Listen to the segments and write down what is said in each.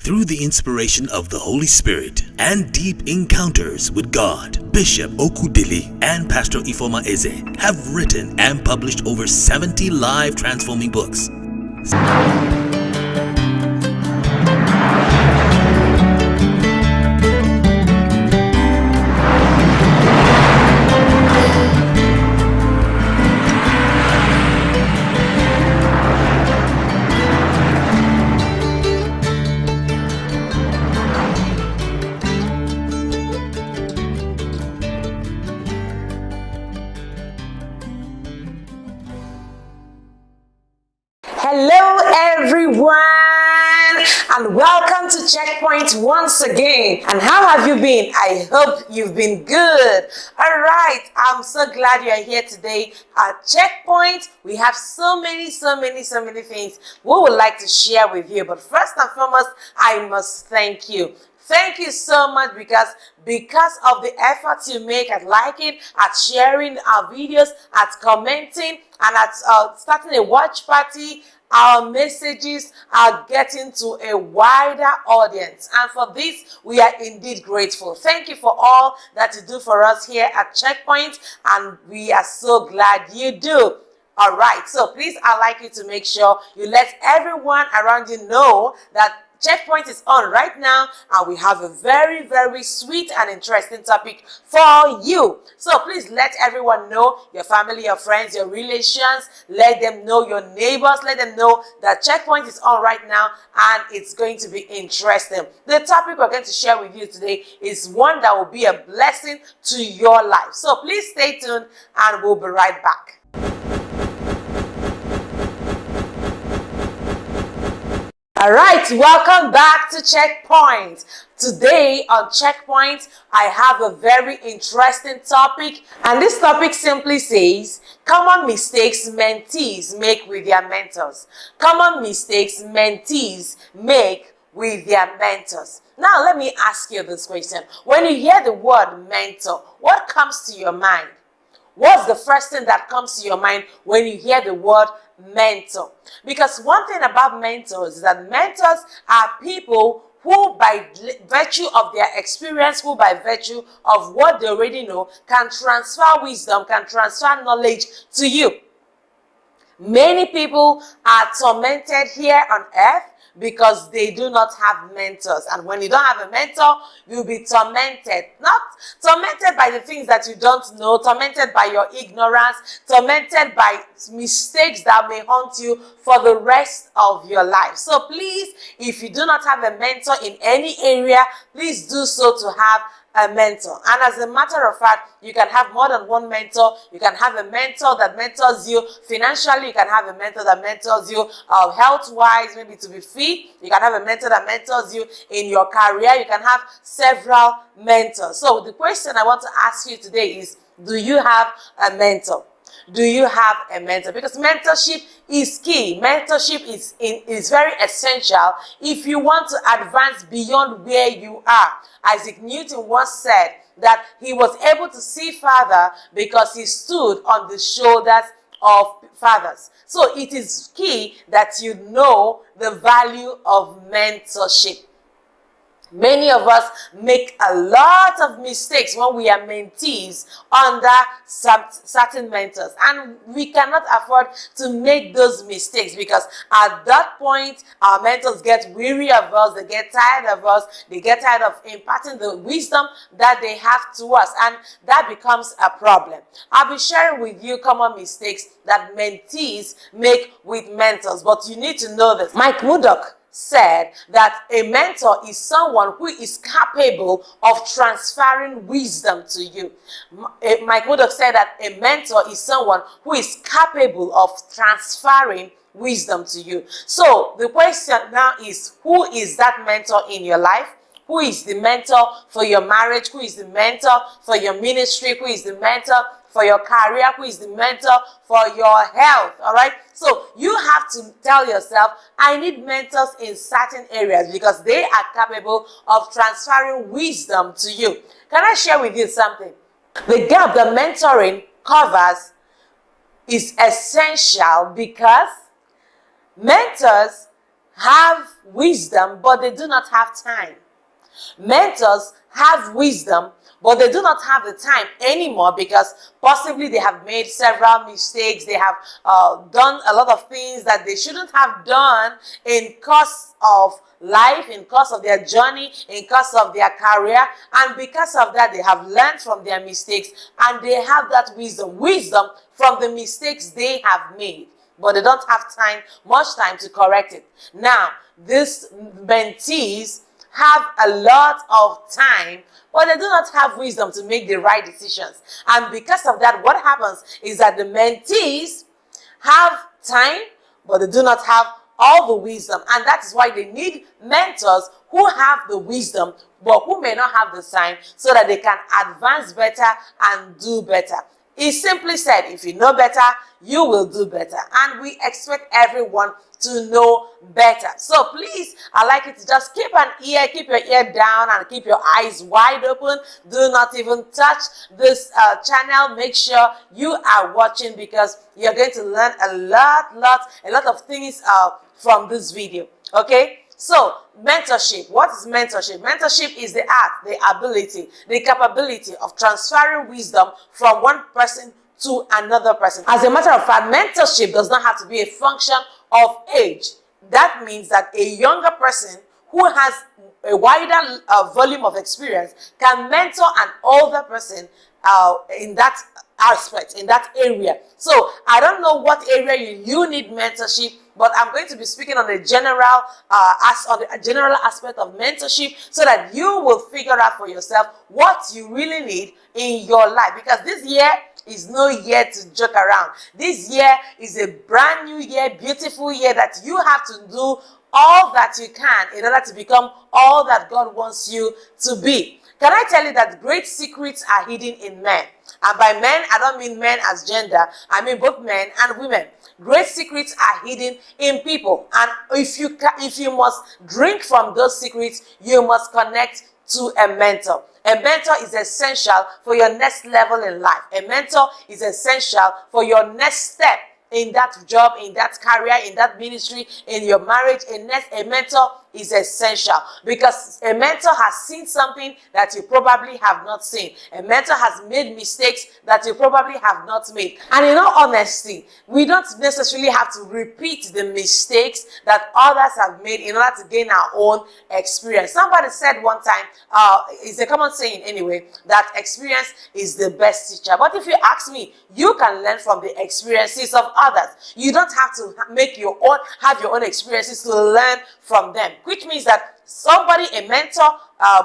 Through the inspiration of the Holy Spirit and deep encounters with God, Bishop Okudili and Pastor Ifeoma Eze have written and published over 70 live transforming books. Hello everyone and welcome to Checkpoint once again. And how have you been? I hope you've been good. All right, I'm so glad you are here today at Checkpoint. We have so many things we would like to share with you. But first and foremost, I must thank you. Thank you so much because of the efforts you make at liking, at sharing our videos, at commenting, and at starting a watch party. Our messages are getting to a wider audience, and for this we are indeed grateful. Thank you for all that you do for us here at Checkpoint, and we are so glad you do. All right, so please, I'd like you to make sure you let everyone around you know that Checkpoint is on right now, and we have a very sweet and interesting topic for you. So please let everyone know, your family, your friends, your relations, let them know, your neighbors, let them know that Checkpoint is on right now and it's going to be interesting. The topic we're going to share with you today is one that will be a blessing to your life. So please stay tuned and we'll be right back. All right, welcome back to Checkpoint. Today on Checkpoint, I have a very interesting topic, and this topic simply says, common mistakes mentees make with their mentors. Common mistakes mentees make with their mentors. Now, let me ask you this question. When you hear the word mentor, what comes to your mind? What's the first thing that comes to your mind when you hear the word mentor? Because one thing about mentors is that mentors are people who, by virtue of their experience, who by virtue of what they already know, can transfer wisdom, can transfer knowledge to you. Many people are tormented here on earth because they do not have mentors. And when you don't have a mentor, you'll be tormented. Not tormented by the things that you don't know, tormented by your ignorance, tormented by mistakes that may haunt you for the rest of your life. So please, if you do not have a mentor in any area, please do so to have a mentor. And as a matter of fact, you can have more than one mentor. You can have a mentor that mentors you financially. You can have a mentor that mentors you health-wise, maybe to be fit. You can have a mentor that mentors you in your career. You can have several mentors. So the question I want to ask you today is, do you have a mentor? Do you have a mentor? Because mentorship is key. Mentorship is very essential if you want to advance beyond where you are. Isaac Newton once said that he was able to see farther because he stood on the shoulders of fathers. So it is key that you know the value of mentorship. Many of us make a lot of mistakes when we are mentees under certain mentors, and we cannot afford to make those mistakes because at that point our mentors get weary of us, they get tired of us, they get tired of imparting the wisdom that they have to us, and that becomes a problem. I'll be sharing with you common mistakes that mentees make with mentors, but you need to know this. Mike Murdoch said that a mentor is someone who is capable of transferring wisdom to you. Mike Murdoch said that a mentor is someone who is capable of transferring wisdom to you. So the question now is, who is that mentor in your life? Who is the mentor for your marriage? Who is the mentor for your ministry? Who is the mentor for your career? Who is the mentor for your health? All right. So you have to tell yourself, I need mentors in certain areas because they are capable of transferring wisdom to you. Can I share with you something? The gap that mentoring covers is essential because mentors have wisdom, but they do not have time. Mentors have wisdom, but they do not have the time anymore because possibly they have made several mistakes. They have done a lot of things that they shouldn't have done in course of life, in course of their journey, in course of their career, and because of that they have learned from their mistakes and they have that wisdom from the mistakes they have made, but they don't have much time to correct it. Now, these mentees have a lot of time, but they do not have wisdom to make the right decisions. And because of that, what happens is that the mentees have time, but they do not have all the wisdom. And that is why they need mentors who have the wisdom, but who may not have the time, so that they can advance better and do better. He simply said, if you know better, you will do better. And we expect everyone to know better. So please, I'd like you to just keep your ear down and keep your eyes wide open. Do not even touch this channel. Make sure you are watching, because you're going to learn a lot of things from this video. Okay? So, mentorship. What is mentorship? Mentorship is the art, the ability, the capability of transferring wisdom from one person to another person. As a matter of fact, mentorship does not have to be a function of age. That means that a younger person who has a wider volume of experience can mentor an older person in that aspect, in that area. So, I don't know what area you need mentorship, but I'm going to be speaking on the general aspect of mentorship, so that you will figure out for yourself what you really need in your life. Because this year is no year to joke around. This year is a brand new year, beautiful year that you have to do all that you can in order to become all that God wants you to be. Can I tell you that great secrets are hidden in men? And by men, I don't mean men as gender. I mean both men and women. Great secrets are hidden in people. And if you must drink from those secrets, you must connect to a mentor. A mentor is essential for your next level in life. A mentor is essential for your next step in that job, in that career, in that ministry, in your marriage. A mentor is essential, because a mentor has seen something that you probably have not seen. A mentor has made mistakes that you probably have not made. And in all honesty, we don't necessarily have to repeat the mistakes that others have made in order to gain our own experience. Somebody said one time, it's a common saying anyway, that experience is the best teacher. But if you ask me, you can learn from the experiences of others. You don't have to have your own experiences to learn from them. Which means that somebody, a mentor,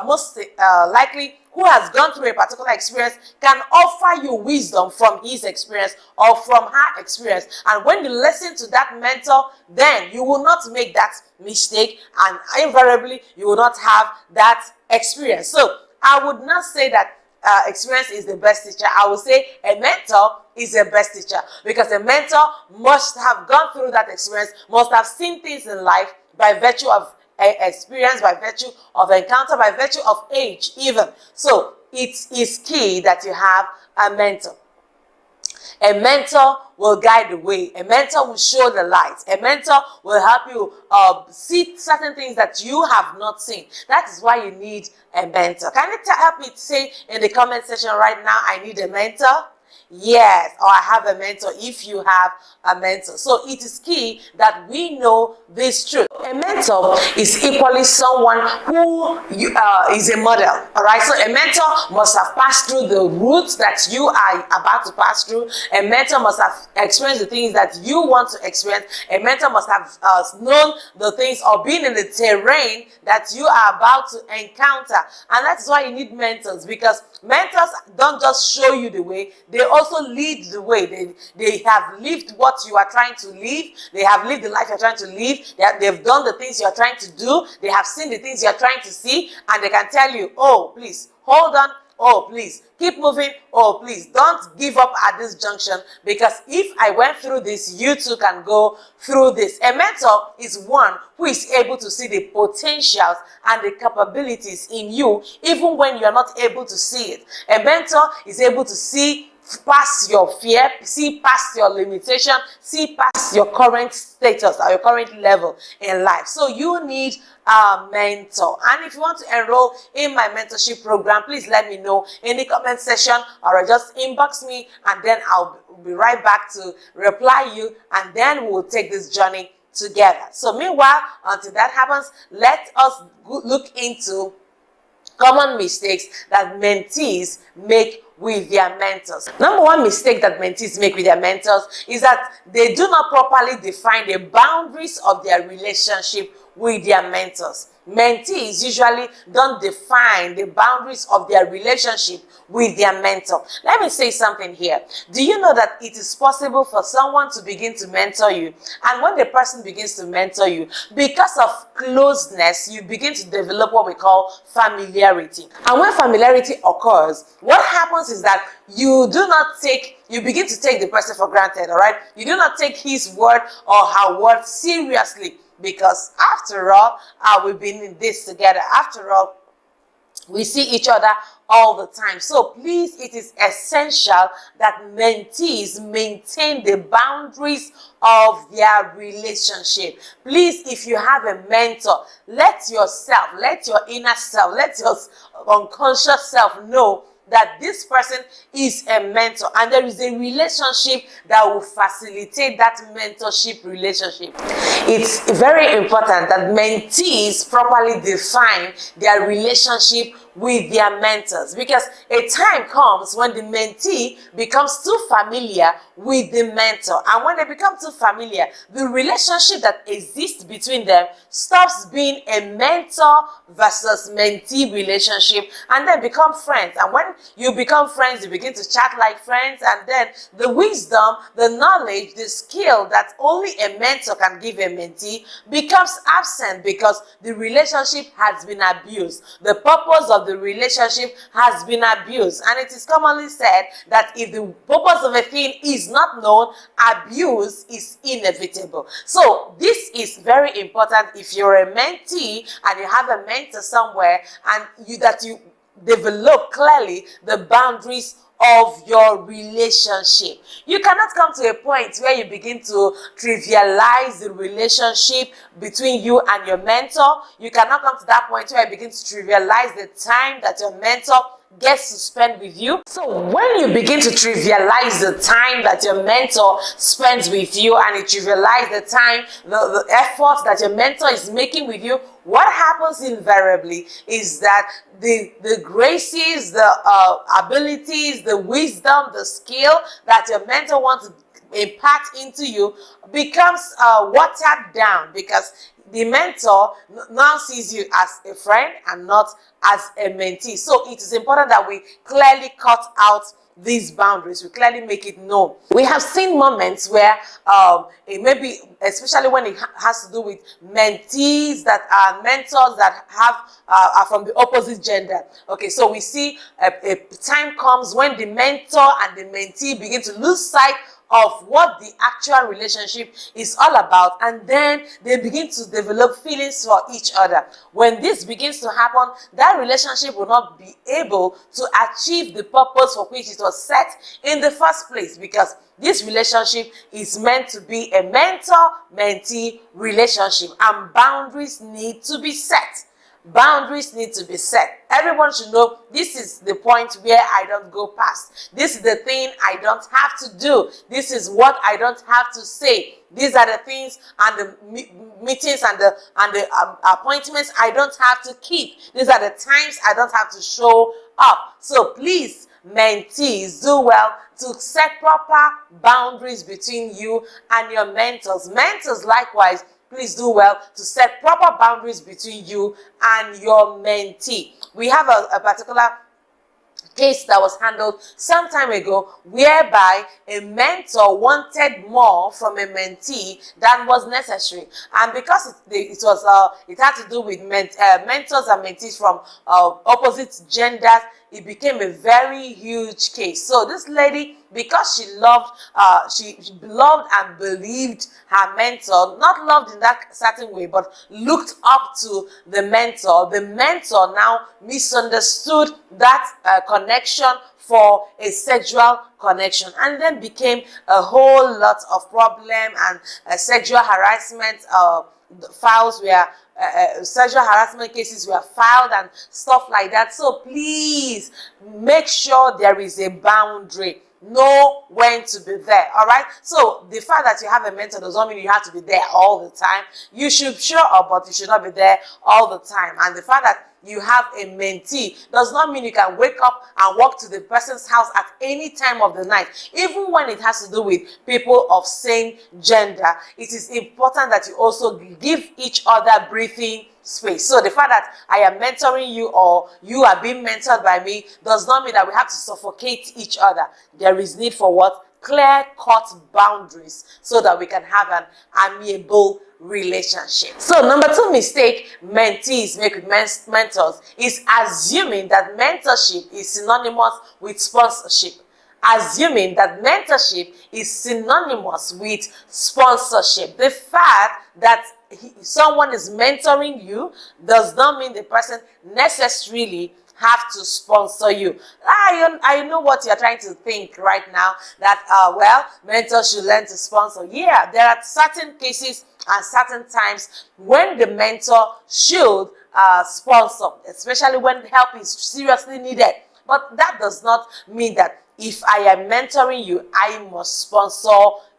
most likely, who has gone through a particular experience, can offer you wisdom from his experience or from her experience. And when you listen to that mentor, then you will not make that mistake, and invariably you will not have that experience. So I would not say that experience is the best teacher. I would say a mentor is the best teacher, because a mentor must have gone through that experience, must have seen things in life by virtue of experience, by virtue of encounter, by virtue of age even. So it is key that you have a mentor. A mentor will guide the way. A mentor will show the light. A mentor will help you see certain things that you have not seen. That is why you need a mentor. Can you help me say in the comment section right now, I need a mentor? Yes, or I have a mentor, if you have a mentor. So it is key that we know this truth. A mentor is equally someone who is a model. All right, so a mentor must have passed through the routes that you are about to pass through. A mentor must have experienced the things that you want to experience. A mentor must have known the things or been in the terrain that you are about to encounter. And that's why you need mentors, because mentors don't just show you the way, they also lead the way. They have lived what you are trying to live. They have lived the life you're trying to live. They've done the things you're trying to do. They have seen the things you're trying to see. And they can tell you, oh, please, hold on. Oh, please, keep moving. Oh, please, don't give up at this junction, because if I went through this, you too can go through this. A mentor is one who is able to see the potentials and the capabilities in you, even when you're not able to see it. A mentor is able to see past your fear, see past your limitation, see past your current status or your current level in life. So you need a mentor. And if you want to enroll in my mentorship program, please let me know in the comment section, or just inbox me, and then I'll be right back to reply you, and then we'll take this journey together. So meanwhile, until that happens, let us look into common mistakes that mentees make with their mentors. Number one mistake that mentees make with their mentors is that they do not properly define the boundaries of their relationship with their mentors. Mentees usually don't define the boundaries of their relationship with their mentor. Let me say something here. Do you know that it is possible for someone to begin to mentor you, and when the person begins to mentor you, because of closeness, you begin to develop what we call familiarity. And when familiarity occurs, what happens is that you begin to take the person for granted, all right? You do not take his word or her word seriously, because after all, we've been in this together. After all, we see each other all the time. So please, it is essential that mentees maintain the boundaries of their relationship. Please, if you have a mentor, let your inner self, let your unconscious self know that this person is a mentor, and there is a relationship that will facilitate that mentorship relationship. It's very important that mentees properly define their relationship with their mentors, because a time comes when the mentee becomes too familiar with the mentor, and when they become too familiar, the relationship that exists between them stops being a mentor versus mentee relationship, and then become friends. And when you become friends, you begin to chat like friends, and then the wisdom, the knowledge, the skill that only a mentor can give a mentee becomes absent, because the relationship has been abused. The purpose of the relationship has been abused, and it is commonly said that if the purpose of a thing is not known, abuse is inevitable. So this is very important. If you're a mentee and you have a mentor somewhere, and you develop clearly the boundaries of your relationship. You cannot come to a point where you begin to trivialize the relationship between you and your mentor. You cannot come to that point where you begin to trivialize the time that your mentor gets to spend with you. So when you begin to trivialize the time that your mentor spends with you, and you trivialize the time, the effort that your mentor is making with you, what happens invariably is that the graces, the abilities, the wisdom, the skill that your mentor wants to impart into you becomes watered down, because the mentor now sees you as a friend and not as a mentee. So it is important that we clearly cut out these boundaries. We clearly make it known. We have seen moments where maybe, especially when it has to do with mentees that are mentors that are from the opposite gender. Okay, so we see a time comes when the mentor and the mentee begin to lose sight of what the actual relationship is all about, and then they begin to develop feelings for each other. When this begins to happen, that relationship will not be able to achieve the purpose for which it was set in the first place, because this relationship is meant to be a mentor-mentee relationship, and boundaries need to be set. Boundaries need to be set. Everyone should know this is the point where I don't go past. This is the thing I don't have to do. This is what I don't have to say. These are the things and the meetings and the appointments I don't have to keep. These are the times I don't have to show up. So please, mentees, do well to set proper boundaries between you and your mentors. Mentors, likewise, please do well to set proper boundaries between you and your mentee. We have a particular case that was handled some time ago, whereby a mentor wanted more from a mentee than was necessary, and because it had to do with mentors and mentees from opposite genders, it became a very huge case. So this lady, because she loved and believed her mentor, not loved in that certain way, but looked up to the mentor now misunderstood that connection for a sexual connection, and then became a whole lot of problem, and sexual harassment files were sexual harassment cases were filed and stuff like that. So please make sure there is a boundary. Know when to be there. All right. So the fact that you have a mentor does not mean you have to be there all the time. You should show up, but you should not be there all the time. And the fact that you have a mentee does not mean you can wake up and walk to the person's house at any time of the night. Even when it has to do with people of same gender, it is important that you also give each other breathing space. So the fact that I am mentoring you or you are being mentored by me does not mean that we have to suffocate each other. There is need for what? Clear-cut boundaries so that we can have an amiable relationship. So number 2 mistake mentees make with mentors is assuming that mentorship is synonymous with sponsorship. Assuming that mentorship is synonymous with sponsorship. The fact that someone is mentoring you does not mean the person necessarily have to sponsor you. I know what you're trying to think right now, that well, mentors should learn to sponsor. Yeah, there are certain cases and certain times when the mentor should sponsor, especially when help is seriously needed. But that does not mean that if I am mentoring you, I must sponsor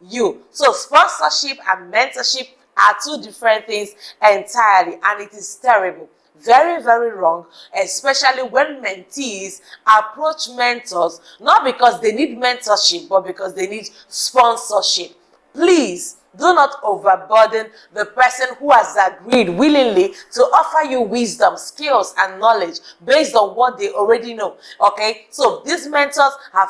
you. So sponsorship and mentorship are 2 different things entirely, and it is terrible. Very, very wrong, especially when mentees approach mentors, not because they need mentorship, but because they need sponsorship. Please do not overburden the person who has agreed willingly to offer you wisdom, skills, and knowledge based on what they already know. Okay, so these mentors have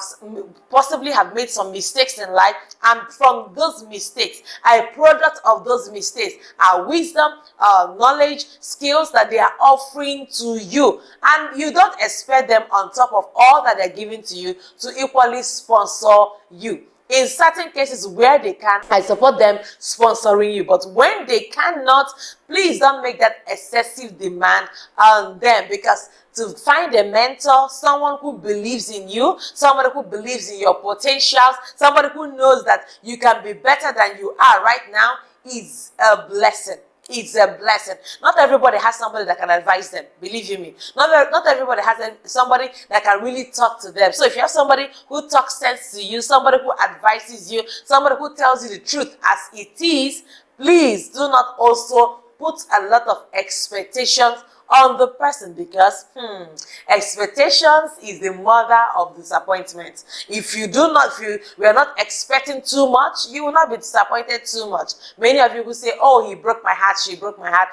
possibly made some mistakes in life, and from those mistakes, a product of those mistakes are wisdom, knowledge, skills that they are offering to you, and you don't expect them on top of all that they're giving to you to equally sponsor you. In certain cases where they can, I support them sponsoring you. But when they cannot, please don't make that excessive demand on them, because to find a mentor, someone who believes in you, somebody who believes in your potentials, somebody who knows that you can be better than you are right now, is a blessing. It's a blessing. Not everybody has somebody that can advise them. Believe you me. Not everybody has somebody that can really talk to them. So if you have somebody who talks sense to you, somebody who advises you, somebody who tells you the truth as it is, please do not also put a lot of expectations on the person, because expectations is the mother of disappointment. If we are not expecting too much, you will not be disappointed too much. Many of you who say, oh, he broke my heart, she broke my heart,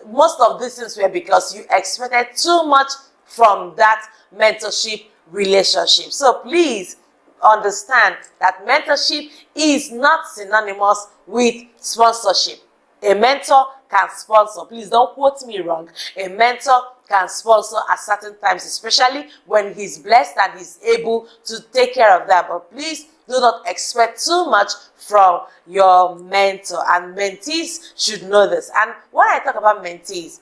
most of these things were because you expected too much from that mentorship relationship. So please understand that mentorship is not synonymous with sponsorship. A mentor can sponsor. Please don't quote me wrong. A mentor can sponsor at certain times, especially when he's blessed and he's able to take care of that. But please do not expect too much from your mentor. And mentees should know this. And when I talk about mentees,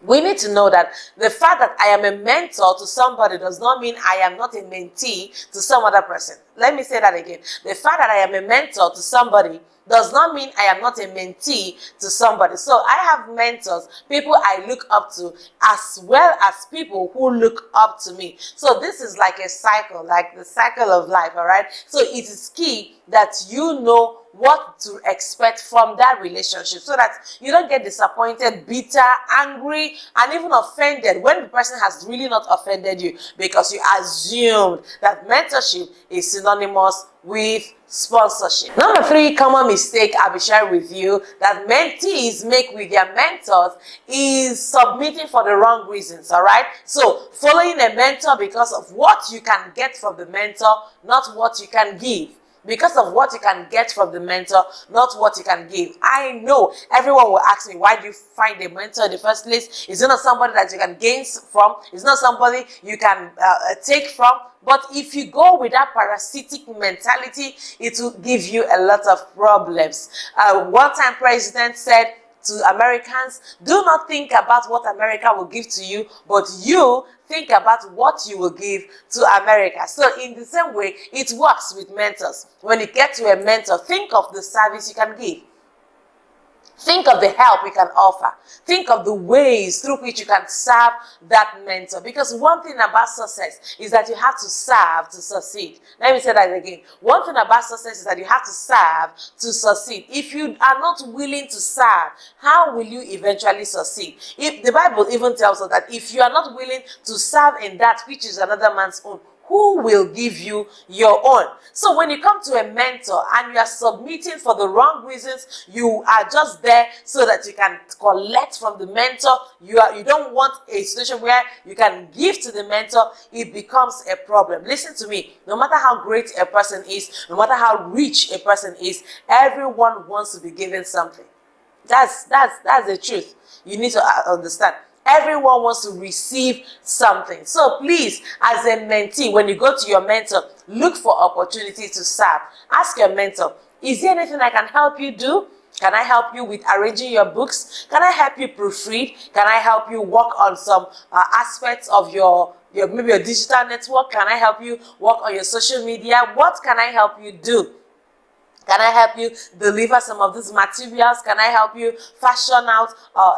we need to know that the fact that I am a mentor to somebody does not mean I am not a mentee to some other person. Let me say that again. The fact that I am a mentor to somebody does not mean I am not a mentee to somebody. So I have mentors, people I look up to, as well as people who look up to me. So this is like a cycle, like the cycle of life, all right? So it is key that you know what to expect from that relationship, so that you don't get disappointed, bitter, angry, and even offended when the person has really not offended you, because you assumed that mentorship is synonymous with sponsorship. Number 3 common mistake I'll be sharing with you that mentees make with their mentors is submitting for the wrong reasons, all right? So following a mentor because of what you can get from the mentor, not what you can give. Because of what you can get from the mentor, not what you can give. I know everyone will ask me, why do you find a mentor in the first place? Is it not somebody that you can gain from? Is it not somebody you can take from? But if you go with that parasitic mentality, it will give you a lot of problems. One time president said, to Americans, do not think about what America will give to you, but you think about what you will give to America. So in the same way, it works with mentors. When you get to a mentor, think of the service you can give. Think of the help you can offer. Think of the ways through which you can serve that mentor. Because one thing about success is that you have to serve to succeed. Let me say that again. One thing about success is that you have to serve to succeed. If you are not willing to serve, how will you eventually succeed? If the Bible even tells us that if you are not willing to serve in that which is another man's own, who will give you your own? So when you come to a mentor and you are submitting for the wrong reasons, you are just there so that you can collect from the mentor. You don't want a situation where you can give to the mentor. It becomes a problem. Listen to me. No matter how great a person is, no matter how rich a person is, everyone wants to be given something. That's the truth. You need to understand. Everyone wants to receive something. So please, as a mentee, when you go to your mentor, look for opportunities to serve. Ask your mentor, is there anything I can help you do? Can I help you with arranging your books? Can I help you proofread? Can I help you work on some aspects of your maybe your digital network? Can I help you work on your social media? What can I help you do? Can I help you deliver some of these materials? Can I help you fashion out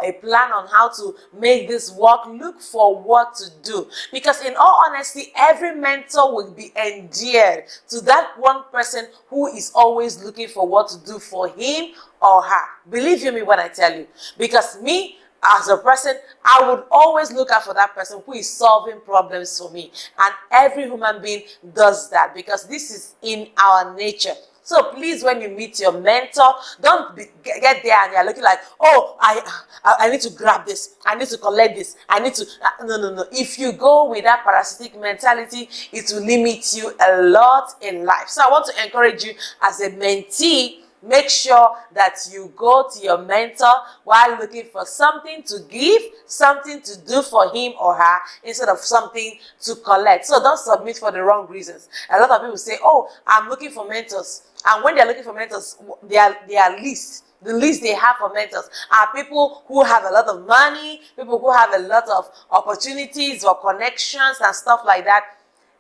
a plan on how to make this work? Look for what to do. Because in all honesty, every mentor will be endeared to that one person who is always looking for what to do for him or her. Believe you me when I tell you. Because me, as a person, I would always look out for that person who is solving problems for me. And every human being does that because this is in our nature. So please, when you meet your mentor, don't get there and you're looking like, oh, I need to grab this. I need to collect this. I need to... No. If you go with that parasitic mentality, it will limit you a lot in life. So I want to encourage you as a mentee, make sure that you go to your mentor while looking for something to give, something to do for him or her, instead of something to collect. So don't submit for the wrong reasons. A lot of people say, oh, I'm looking for mentors. And when they're looking for mentors, their list, the list they have for mentors are people who have a lot of money, people who have a lot of opportunities or connections and stuff like that.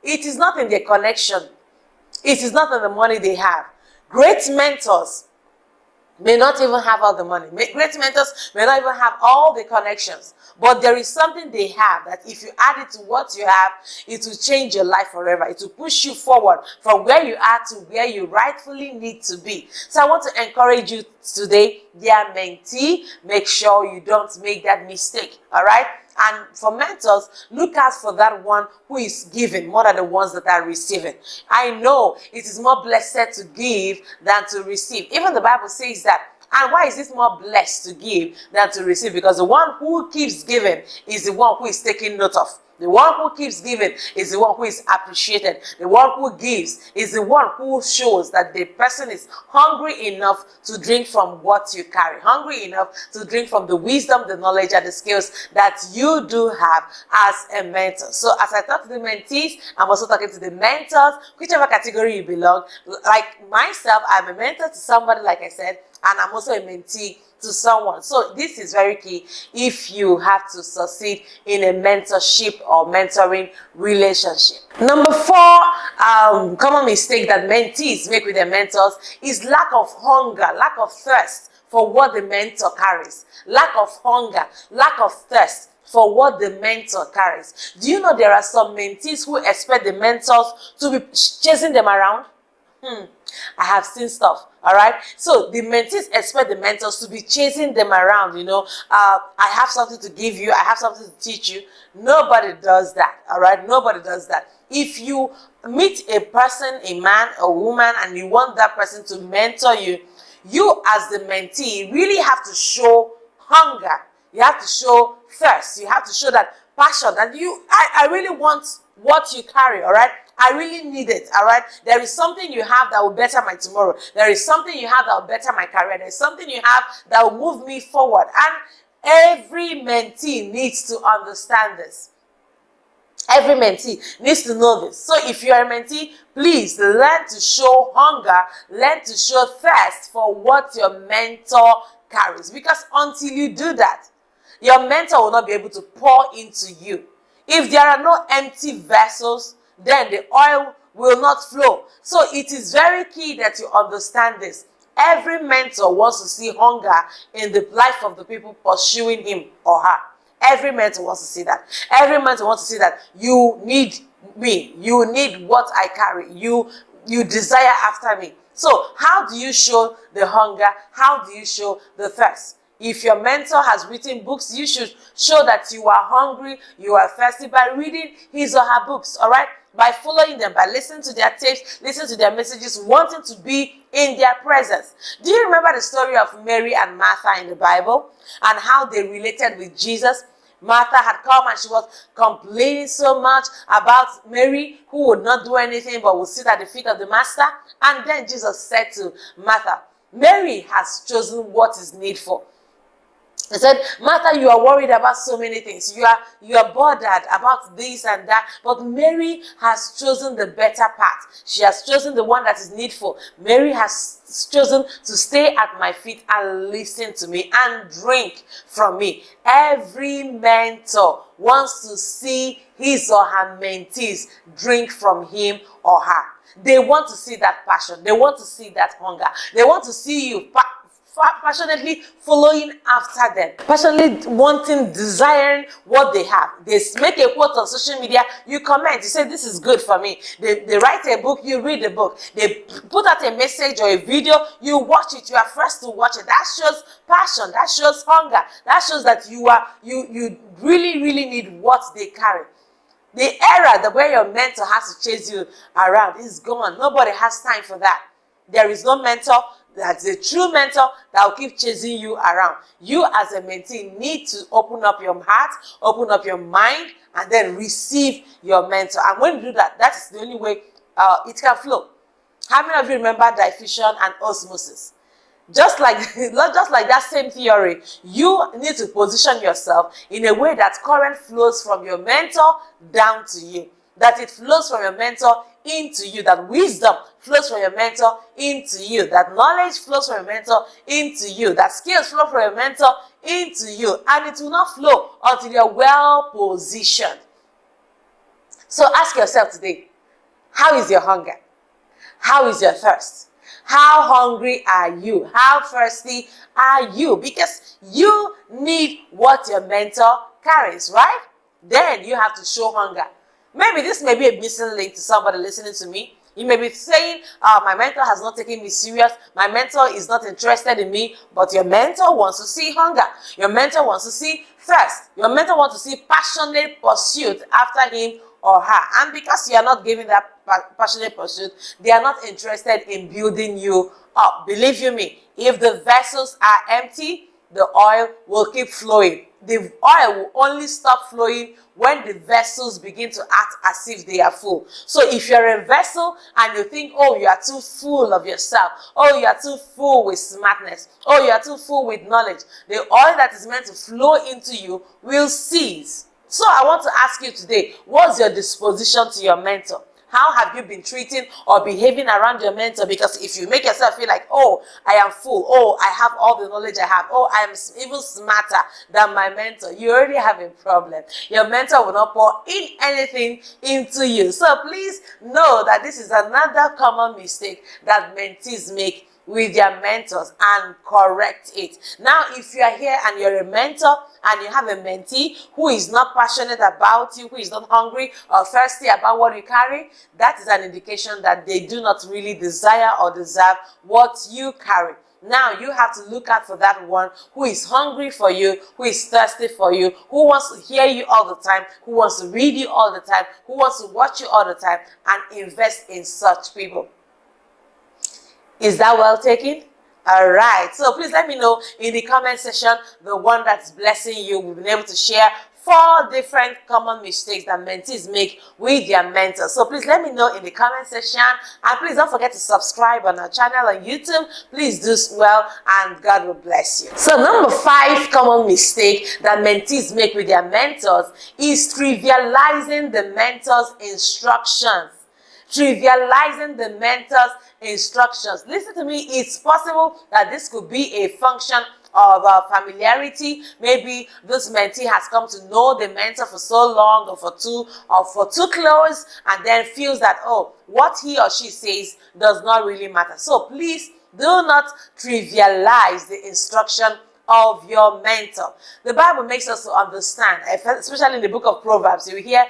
It is not in their connection. It is not in the money they have. Great mentors may not even have all the money. Great mentors may not even have all the connections. But there is something they have that if you add it to what you have, it will change your life forever. It will push you forward from where you are to where you rightfully need to be. So I want to encourage you today, dear mentee, make sure you don't make that mistake. All right? And for mentors, look out for that one who is giving more than the ones that are receiving. I know it is more blessed to give than to receive. Even the Bible says that. And why is this more blessed to give than to receive? Because the one who keeps giving is the one who is taking note of. The one who keeps giving is the one who is appreciated. The one who gives is the one who shows that the person is hungry enough to drink from what you carry. Hungry enough to drink from the wisdom, the knowledge, and the skills that you do have as a mentor. So as I talk to the mentees, I'm also talking to the mentors, whichever category you belong. Like myself, I'm a mentor to somebody, like I said, and I'm also a mentee to someone. So this is very key if you have to succeed in a mentorship or mentoring relationship. Number 4, common mistake that mentees make with their mentors is lack of hunger, lack of thirst for what the mentor carries. Lack of hunger, lack of thirst for what the mentor carries. Do you know there are some mentees who expect the mentors to be chasing them around? I have seen stuff. All right. So the mentees expect the mentors to be chasing them around. You know, I have something to give you. I have something to teach you. Nobody does that. All right. Nobody does that. If you meet a person, a man or woman, and you want that person to mentor you, you as the mentee really have to show hunger. You have to show thirst. You have to show that passion that I really want what you carry. All right. I really need it, all right? There is something you have that will better my tomorrow. There is something you have that will better my career. There is something you have that will move me forward. And every mentee needs to understand this. Every mentee needs to know this. So if you are a mentee, please learn to show hunger, learn to show thirst for what your mentor carries. Because until you do that, your mentor will not be able to pour into you. If there are no empty vessels, then the oil will not flow. So it is very key that you understand this. Every mentor wants to see hunger in the life of the people pursuing him or her. Every mentor wants to see that. Every mentor wants to see that you need me. You need what I carry. You desire after me. So how do you show the hunger? How do you show the thirst? If your mentor has written books, you should show that you are hungry, you are thirsty by reading his or her books, all right? By following them, by listening to their tapes, listening to their messages, wanting to be in their presence. Do you remember the story of Mary and Martha in the Bible and how they related with Jesus? Martha had come and she was complaining so much about Mary, who would not do anything but would sit at the feet of the master. And then Jesus said to Martha, Mary has chosen what is needful. He said, Martha, you are worried about so many things. You are bothered about this and that. But Mary has chosen the better path. She has chosen the one that is needful. Mary has chosen to stay at my feet and listen to me and drink from me. Every mentor wants to see his or her mentees drink from him or her. They want to see that passion. They want to see that hunger. They want to see you passionately following after them, passionately wanting, desiring what they have. They make a quote on social media, you comment, you say this is good for me. They write a book, you read the book. They put out a message or a video, you watch it, you are first to watch it. That shows passion, that shows hunger, that shows that you really need what they carry. The era where your mentor has to chase you around is gone. Nobody has time for that. There is no mentor that's a true mentor that will keep chasing you around. You as a mentee need to open up your heart, open up your mind, and then receive your mentor. And when you do that, that is the only way it can flow. How many of you remember diffusion and osmosis? Just like that same theory, you need to position yourself in a way that current flows from your mentor down to you. That it flows from your mentor into you, that wisdom flows from your mentor into you, that knowledge flows from your mentor into you, that skills flow from your mentor into you, and it will not flow until you're well positioned. So ask yourself today, how is your hunger? How is your thirst? How hungry are you? How thirsty are you? Because you need what your mentor carries, right? Then you have to show hunger. Maybe this may be a missing link to somebody listening to me. You may be saying, my mentor has not taken me serious. My mentor is not interested in me. But your mentor wants to see hunger. Your mentor wants to see thirst. Your mentor wants to see passionate pursuit after him or her. And because you are not giving that passionate pursuit, they are not interested in building you up. Believe you me, if the vessels are empty, the oil will keep flowing. The oil will only stop flowing when the vessels begin to act as if they are full. So if you're a vessel and you think, oh, you are too full of yourself, oh, you are too full with smartness, oh, you are too full with knowledge, the oil that is meant to flow into you will cease. So I want to ask you today, what's your disposition to your mentor? How have you been treating or behaving around your mentor? Because if you make yourself feel like, oh, I am full, oh, I have all the knowledge I have, oh, I am even smarter than my mentor, you already have a problem. Your mentor will not pour in anything into you. So please know that this is another common mistake that mentees make with their mentors, and correct it. Now, if you are here and you're a mentor and you have a mentee who is not passionate about you, who is not hungry or thirsty about what you carry, that is an indication that they do not really desire or deserve what you carry. Now, you have to look out for that one who is hungry for you, who is thirsty for you, who wants to hear you all the time, who wants to read you all the time, who wants to watch you all the time, and invest in such people. Is that well taken? All right. So please let me know in the comment section the one that's blessing you. We've been able to share 4 different common mistakes that mentees make with their mentors. So please let me know in the comment section. And please don't forget to subscribe on our channel on YouTube. Please do well and God will bless you. So number 5 common mistake that mentees make with their mentors is trivializing the mentor's instructions. Trivializing the mentor's instructions. Listen to me, it's possible that this could be a function familiarity. Maybe this mentee has come to know the mentor for so long, or for too close, and then feels that, oh, what he or she says does not really matter. So please do not trivialize the instruction of your mentor. The Bible makes us to understand, especially in the book of Proverbs, you hear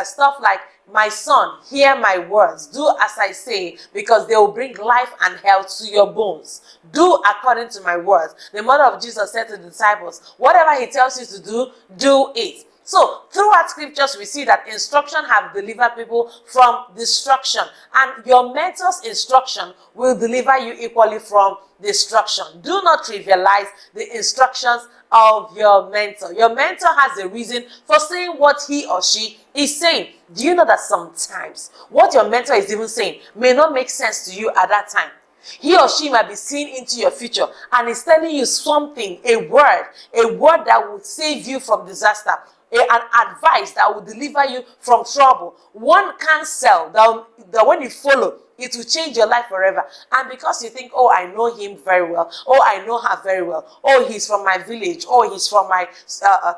stuff like, my son, hear my words, do as I say, because they will bring life and health to your bones. Do according to my words. The mother of Jesus said to the disciples, whatever he tells you to do, do it. So, throughout scriptures, we see that instruction have delivered people from destruction. And your mentor's instruction will deliver you equally from destruction. Do not trivialize the instructions of your mentor. Your mentor has a reason for saying what he or she is saying. Do you know that sometimes what your mentor is even saying may not make sense to you at that time? He or she might be seeing into your future and is telling you something, a word that will save you from disaster, an advice that will deliver you from trouble. One counsel that when you follow, it will change your life forever. And because you think, oh, I know him very well, oh, I know her very well, oh, he's from my village, oh, he's from my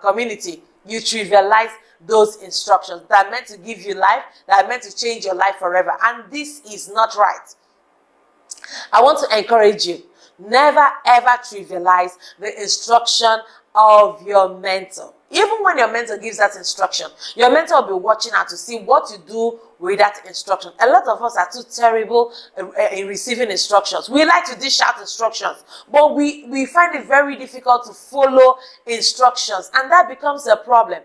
community, you trivialize those instructions that are meant to give you life, that are meant to change your life forever. And this is not right. I want to encourage you, never ever trivialize the instruction of your mentor. Even when your mentor gives that instruction, your mentor will be watching out to see what you do with that instruction. A lot of us are too terrible in receiving instructions. We like to dish out instructions, but we find it very difficult to follow instructions, and that becomes a problem.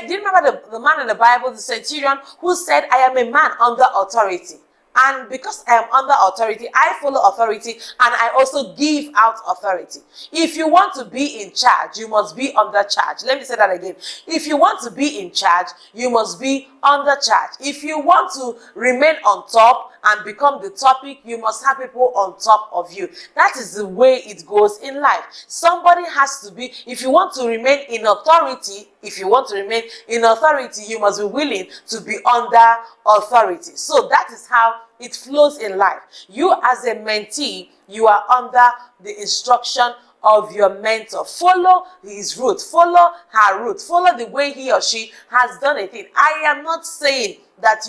Do you remember the man in the Bible, the centurion, who said, I am a man under authority? And because I am under authority, I follow authority, and I also give out authority. If you want to be in charge, you must be under charge. Let me say that again. If you want to be in charge, you must be under charge. If you want to remain on top and become the topic, you must have people on top of you. That is the way it goes in life. Somebody has to be, if you want to remain in authority, you must be willing to be under authority. So that is how it flows in life. You as a mentee, you are under the instruction of your mentor. Follow his route, follow her route, follow the way he or she has done a thing. I am not saying that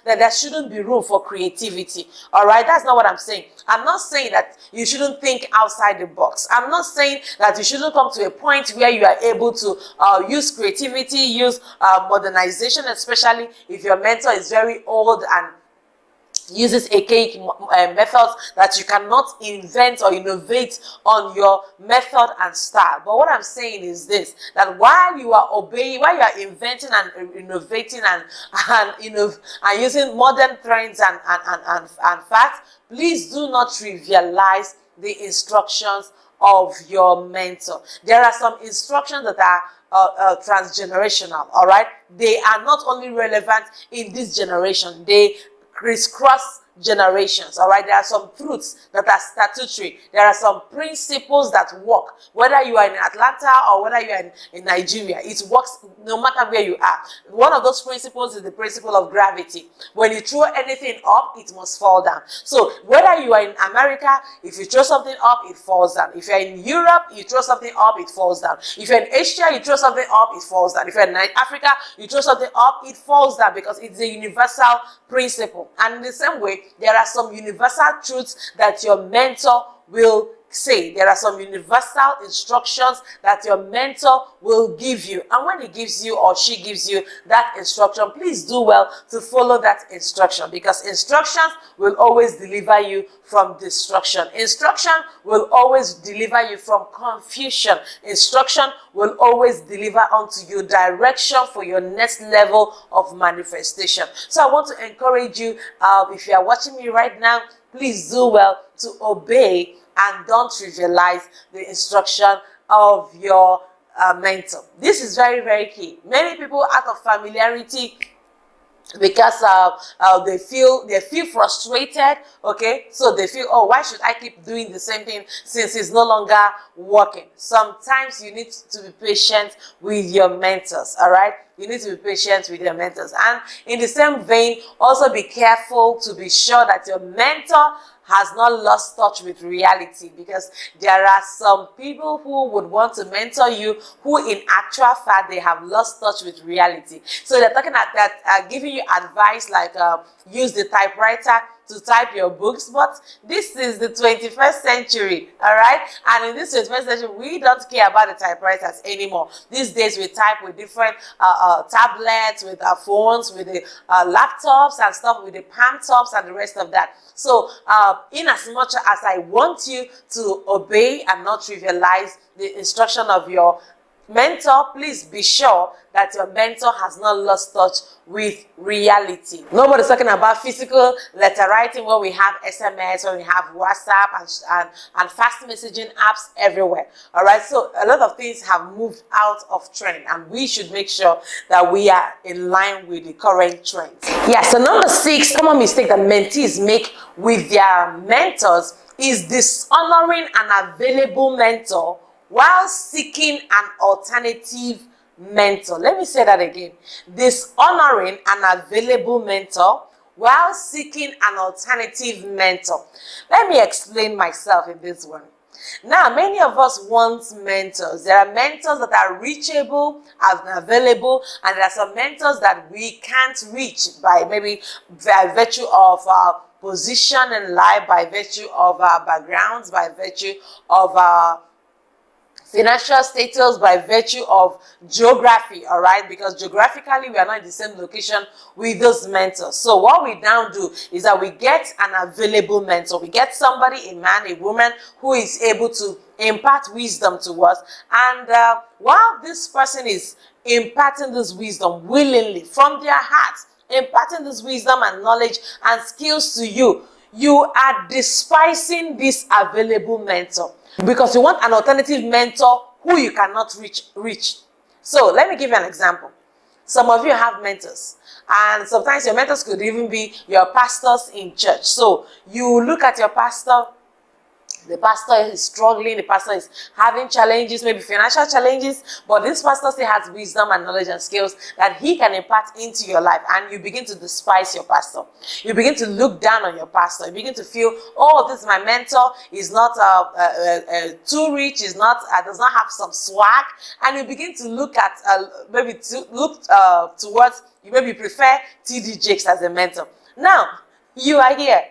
that there shouldn't be room for creativity. All right, that's not what I'm saying. I'm not saying that you shouldn't think outside the box. I'm not saying that you shouldn't come to a point where you are able to use creativity, use modernization, especially if your mentor is very old and uses archaic methods that you cannot invent or innovate on your method and style. But what I'm saying is this, that while you are obeying, while you are inventing and innovating and using modern trends and facts, please do not trivialize the instructions of your mentor. There are some instructions that are transgenerational, all right? They are not only relevant in this generation, they crisscross generations. All right, there are some truths that are statutory. There are some principles that work, whether you are in Atlanta or whether you are in Nigeria. It works no matter where you are. One of those principles is the principle of gravity. When you throw anything up, it must fall down. So whether you are in America, if you throw something up, it falls down. If you're in Europe, you throw something up, it falls down. If you're in Asia, you throw something up, it falls down. If you're in Africa, you throw something up, it falls down, because it's a universal principle. And in the same way, there are some universal truths that your mentor will say. There are some universal instructions that your mentor will give you. And when he gives you or she gives you that instruction, please do well to follow that instruction, because instructions will always deliver you from destruction. Instruction will always deliver you from confusion. Instruction will always deliver unto you direction for your next level of manifestation. So I want to encourage you, if you are watching me right now, please do well to obey and don't trivialize the instruction of your mentor. This is very, very key. Many people, out of familiarity, because they feel frustrated, okay, so they feel, oh, why should I keep doing the same thing since it's no longer working? Sometimes you need to be patient with your mentors. All right, you need to be patient with your mentors. And in the same vein, also be careful to be sure that your mentor has not lost touch with reality, because there are some people who would want to mentor you who in actual fact they have lost touch with reality. So they're talking at that, giving you advice like use the typewriter to type your books, but this is the 21st century, all right? And in this 21st century, we don't care about the typewriters anymore. These days, we type with different tablets, with our phones, with the laptops and stuff, with the palm tops and the rest of that. So, in as much as I want you to obey and not trivialize the instruction of your mentor, please be sure that your mentor has not lost touch with reality. Nobody's talking about physical letter writing where we have SMS, where we have WhatsApp and fast messaging apps everywhere. All right, so a lot of things have moved out of trend, and we should make sure that we are in line with the current trends. Yeah, so number 6, common mistake that mentees make with their mentors is dishonoring an available mentor while seeking an alternative mentor. Let me say that again. Dishonoring an available mentor while seeking an alternative mentor. Let me explain myself in this one. Now, many of us want mentors. There are mentors that are reachable and available, and there are some mentors that we can't reach by maybe by virtue of our position in life, by virtue of our backgrounds, by virtue of our financial status, by virtue of geography, all right? Because geographically, we are not in the same location with those mentors. So what we now do is that we get an available mentor. We get somebody, a man, a woman, who is able to impart wisdom to us. And while this person is imparting this wisdom willingly from their hearts, imparting this wisdom and knowledge and skills to you, you are despising this available mentor, because you want an alternative mentor who you cannot reach. So let me give you an example. Some of you have mentors, and sometimes your mentors could even be your pastors in church. So you look at your pastor, the pastor is struggling, the pastor is having challenges, maybe financial challenges, but this pastor still has wisdom and knowledge and skills that he can impart into your life, and you begin to despise your pastor. You begin to look down on your pastor. You begin to feel, oh, this is my mentor, is not too rich, is not does not have some swag, and you begin to look at towards, you maybe prefer TD Jakes as a mentor. Now, you are here.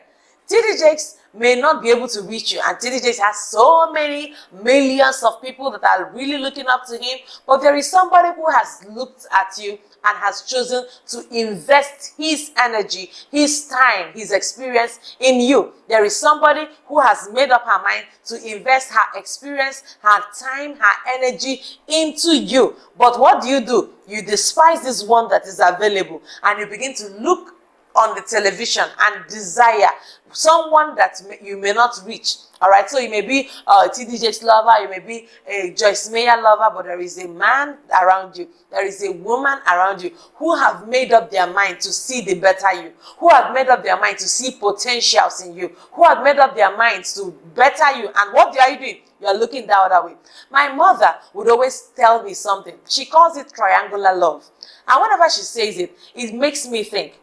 TD Jakes may not be able to reach you, and TD Jakes has so many millions of people that are really looking up to him, but there is somebody who has looked at you and has chosen to invest his energy, his time, his experience in you. There is somebody who has made up her mind to invest her experience, her time, her energy into you. But what do? You despise this one that is available, and you begin to look on the television and desire someone that you may not reach. All right, so you may be a TD Jakes lover, you may be a Joyce Meyer lover, but there is a man around you, there is a woman around you who have made up their mind to see the better you, who have made up their mind to see potentials in you, who have made up their minds to better you. And what are you doing? You are looking the other way. My mother would always tell me something. She calls it triangular love. And whenever she says it, it makes me think.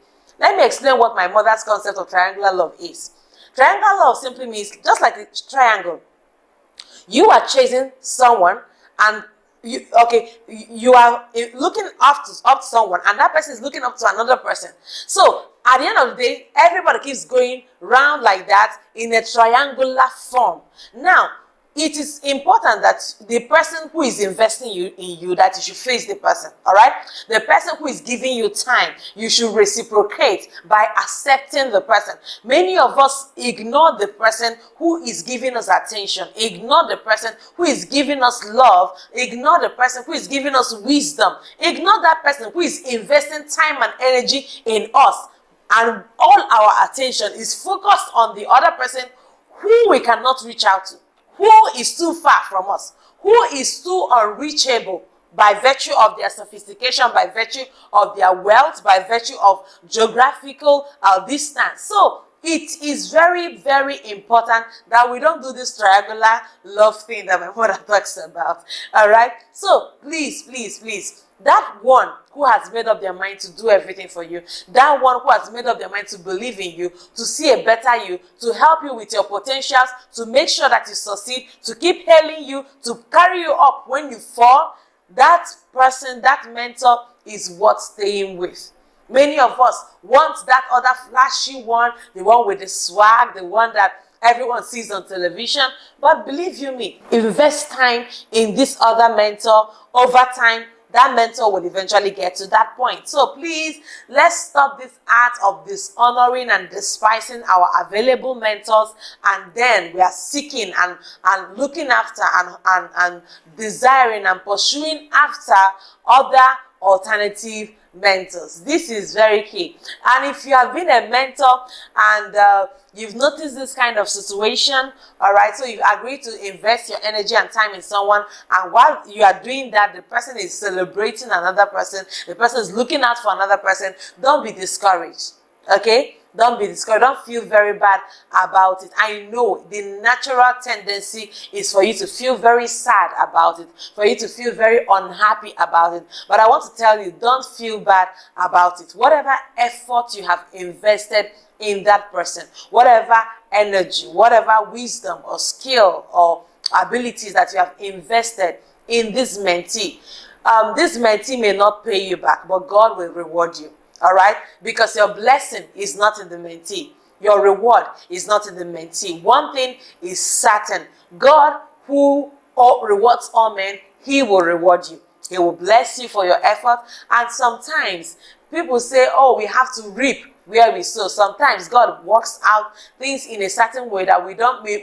Let me explain what my mother's concept of triangular love is. Triangular love simply means, just like a triangle, you are chasing someone, and you are looking up to someone, and that person is looking up to another person. So at the end of the day, everybody keeps going round like that in a triangular form. Now, it is important that the person who is investing in you, that you should face the person, all right? The person who is giving you time, you should reciprocate by accepting the person. Many of us ignore the person who is giving us attention, ignore the person who is giving us love, ignore the person who is giving us wisdom, ignore that person who is investing time and energy in us, and all our attention is focused on the other person who we cannot reach out to, who is too far from us, who is too unreachable by virtue of their sophistication, by virtue of their wealth, by virtue of geographical distance. So it is very, very important that we don't do this triangular love thing that my mother talks about. All right? So please, please, please, that one who has made up their mind to do everything for you, that one who has made up their mind to believe in you, to see a better you, to help you with your potentials, to make sure that you succeed, to keep hailing you, to carry you up when you fall, that person, that mentor is worth staying with. Many of us want that other flashy one, the one with the swag, the one that everyone sees on television. But believe you me, invest time in this other mentor. Over time, that mentor will eventually get to that point. So please, let's stop this art of dishonoring and despising our available mentors, and then we are seeking and looking after and desiring and pursuing after other alternative mentors. This is very key. And if you have been a mentor and you've noticed this kind of situation, all right, so you've agreed to invest your energy and time in someone, and while you are doing that, the person is celebrating another person, the person is looking out for another person, don't be discouraged. Okay? Don't be discouraged. Don't feel very bad about it. I know the natural tendency is for you to feel very sad about it, for you to feel very unhappy about it. But I want to tell you, don't feel bad about it. Whatever effort you have invested in that person, whatever energy, whatever wisdom or skill or abilities that you have invested in this mentee may not pay you back, but God will reward you. All right? Because your blessing is not in the mentee. Your reward is not in the mentee. One thing is certain. God, who rewards all men, he will reward you. He will bless you for your effort. And sometimes people say, oh, we have to reap where we sow. Sometimes God works out things in a certain way that we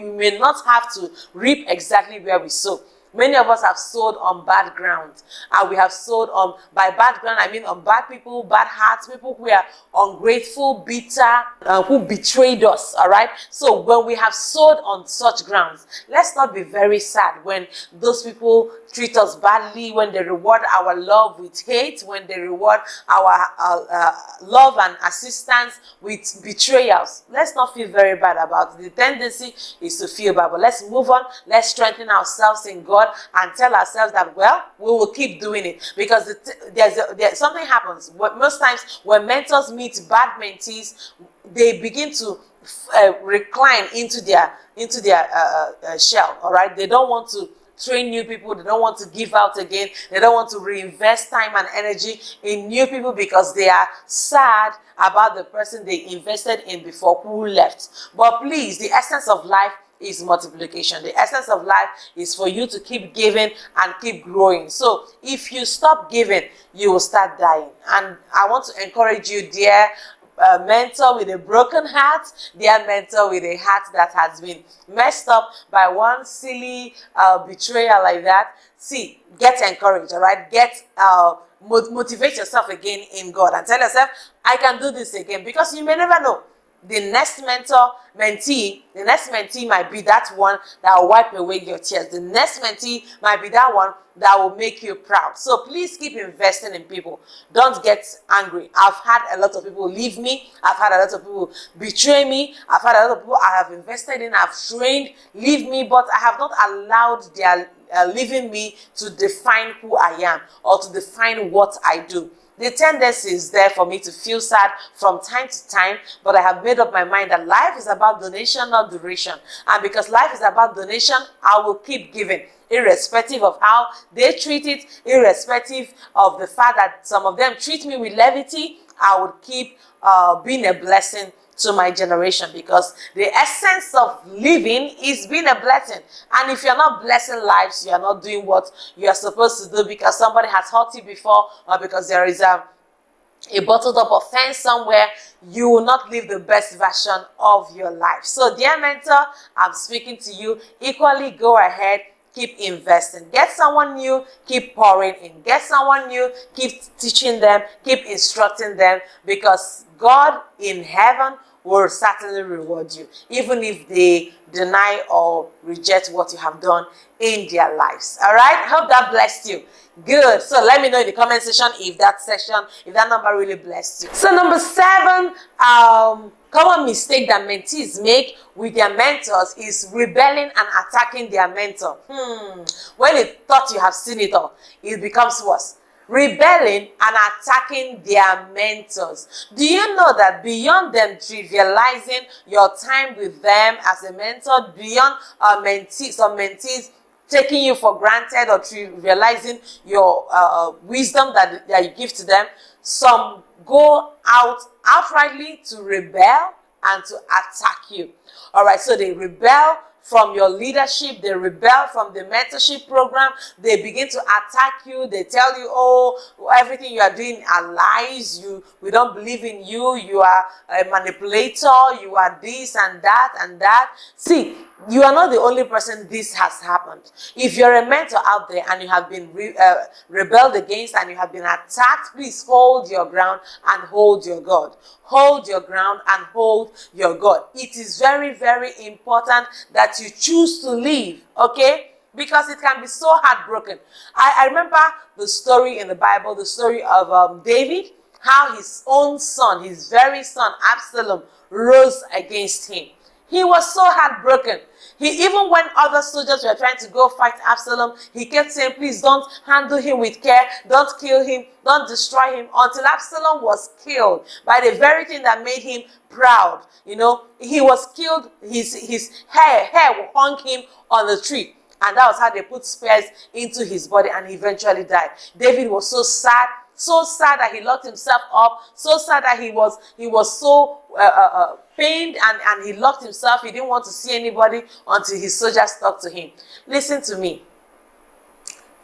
may not have to reap exactly where we sow. Many of us have sowed on bad ground, and we have sowed on, by bad ground I mean on bad people, bad hearts, people who are ungrateful, bitter, who betrayed us. All right, so when we have sowed on such grounds, let's not be very sad when those people treat us badly, when they reward our love with hate, when they reward our love and assistance with betrayals. Let's not feel very bad about it. The tendency is to feel bad, but let's move on. Let's strengthen ourselves in God and tell ourselves that, well, we will keep doing it, because there's something happens. Most times when mentors meet bad mentees, they begin to recline into their shell. All right, they don't want to train new people, they don't want to give out again, they don't want to reinvest time and energy in new people because they are sad about the person they invested in before who left. But please, the essence of life is multiplication. The essence of life is for you to keep giving and keep growing. So if you stop giving, you will start dying. And I want to encourage you, dear mentor with a broken heart, dear mentor with a heart that has been messed up by one silly betrayal like that. See, get encouraged, all right? Get motivate yourself again in God and tell yourself, I can do this again, because you may never know. The next mentee might be that one that will wipe away your tears. The next mentee might be that one that will make you proud. So please keep investing in people. Don't get angry. I've had a lot of people leave me. I've had a lot of people betray me. I've had a lot of people I have invested in, I've trained, leave me, but I have not allowed their leaving me to define who I am or to define what I do. The tendency is there for me to feel sad from time to time, but I have made up my mind that life is about donation, not duration. And because life is about donation, I will keep giving, irrespective of how they treat it, irrespective of the fact that some of them treat me with levity. I will keep being a blessing to my generation, because the essence of living is being a blessing. And if you're not blessing lives, you are not doing what you are supposed to do, because somebody has hurt you before, or because there is a bottled up offense somewhere, you will not live the best version of your life. So dear mentor, I'm speaking to you. Equally, go ahead, keep investing. Get someone new, keep pouring in. Get someone new, keep teaching them, keep instructing them, because God in heaven will certainly reward you, even if they deny or reject what you have done in their lives. All right? Hope that blessed you. Good. So let me know in the comment section if that number really blessed you. So number 7, common mistake that mentees make with their mentors is rebelling and attacking their mentor. When you thought you have seen it all, it becomes worse. Rebelling and attacking their mentors. Do you know that beyond them trivializing your time with them as a mentor, beyond mentees taking you for granted or trivializing your wisdom that you give to them, some go out outrightly to rebel and to attack you. All right, so they rebel from your leadership, they rebel from the mentorship program, they begin to attack you, they tell you, oh, everything you are doing are lies, we don't believe in you, you are a manipulator, you are this and that and that. See, you are not the only person this has happened. If you're a mentor out there and you have been rebelled against and you have been attacked, please hold your ground and hold your God. Hold your ground and hold your God. It is very, very important that you choose to leave, okay? Because it can be so heartbroken. I remember the story in the Bible, the story of David, how his own son, his very son, Absalom, rose against him. He was so heartbroken. Even when other soldiers were trying to go fight Absalom, he kept saying, please don't handle him with care, don't kill him, don't destroy him, until Absalom was killed by the very thing that made him proud. You know, he was killed, his hair hung him on the tree. And that was how they put spears into his body, and he eventually died. David was so sad that he locked himself up, so sad that he was so pained, and he locked himself. He didn't want to see anybody until his soldiers talked to him. Listen to me.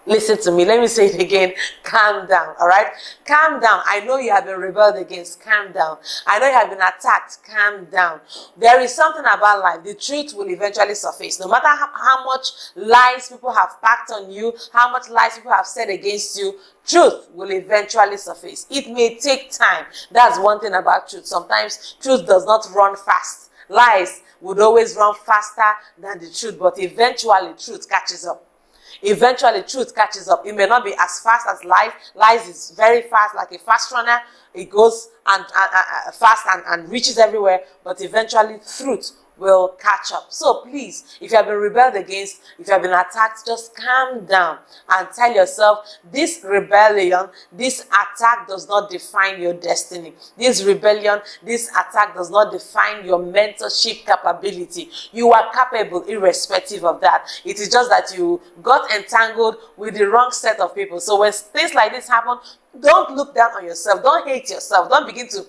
Listen to me. Let me say it again. Calm down, all right? Calm down. I know you have been rebelled against. Calm down. I know you have been attacked. Calm down. There is something about life. The truth will eventually surface. No matter how much lies people have packed on you, how much lies people have said against you, truth will eventually surface. It may take time. That's one thing about truth. Sometimes truth does not run fast. Lies would always run faster than the truth, but eventually truth catches up. Eventually, truth catches up. It may not be as fast as lies. Lies is very fast, like a fast runner. It goes and fast and reaches everywhere. But eventually, truth will catch up. So please, if you have been rebelled against, if you have been attacked, just calm down and tell yourself, this rebellion, this attack does not define your destiny. This rebellion, this attack does not define your mentorship capability. You are capable irrespective of that. It is just that you got entangled with the wrong set of people. So when things like this happen, don't look down on yourself. Don't hate yourself. Don't begin to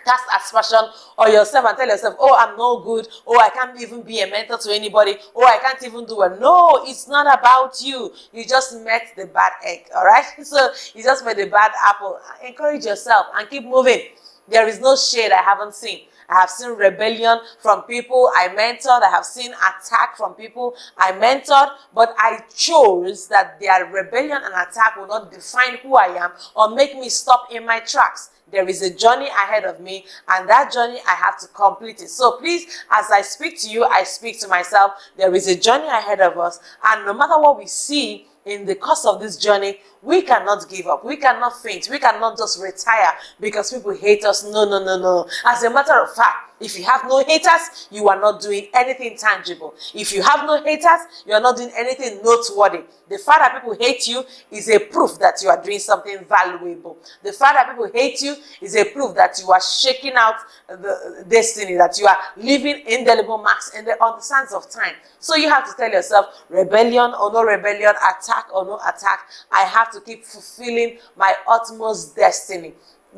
cast aspersion on yourself and tell yourself, oh, I'm no good, oh, I can't even be a mentor to anybody, oh, I can't even do it. No, it's not about you. You just met the bad egg, all right? So you just met the bad apple. Encourage yourself and keep moving. There is no shade I haven't seen. I have seen rebellion from people I mentored. I have seen attack from people I mentored. But I chose that their rebellion and attack will not define who I am or make me stop in my tracks. There is a journey ahead of me, and that journey I have to complete it. So please, as I speak to you, I speak to myself. There is a journey ahead of us, and no matter what we see in the course of this journey, we cannot give up. We cannot faint. We cannot just retire because people hate us. No, no, no, no. As a matter of fact, if you have no haters, you are not doing anything tangible. If you have no haters, you are not doing anything noteworthy. The fact that people hate you is a proof that you are doing something valuable. The fact that people hate you is a proof that you are shaking out the destiny, that you are leaving indelible marks on the sands of time. So you have to tell yourself, rebellion or no rebellion, attack or no attack, I have to keep fulfilling my utmost destiny.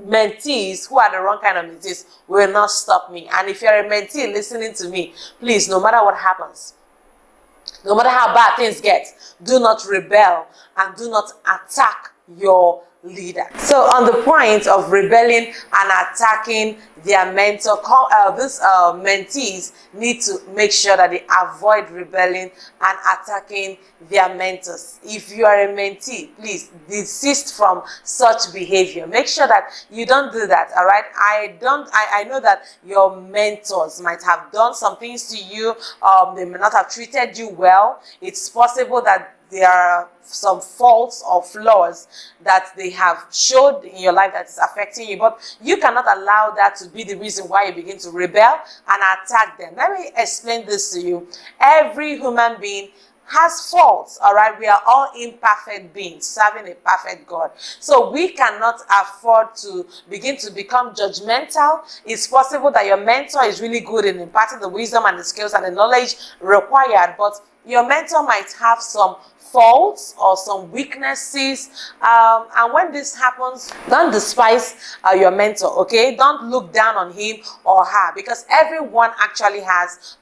Mentees who are the wrong kind of mentees will not stop me. And if you're a mentee listening to me, please, no matter what happens, no matter how bad things get, do not rebel and do not attack your leader. So on the point of rebelling and attacking their mentor, these mentees need to make sure that they avoid rebelling and attacking their mentors. If you are a mentee, please desist from such behavior. Make sure that you don't do that. All right. I know that your mentors might have done some things to you. They may not have treated you well. It's possible that there are some faults or flaws that they have showed in your life that is affecting you, but you cannot allow that to be the reason why you begin to rebel and attack them. Let me explain this to you. Every human being has faults, all right? We are all imperfect beings serving a perfect God. So we cannot afford to begin to become judgmental. It's possible that your mentor is really good in imparting the wisdom and the skills and the knowledge required, but your mentor might have some faults or some weaknesses, and when this happens, don't despise your mentor, okay? Don't look down on him or her, because everyone actually has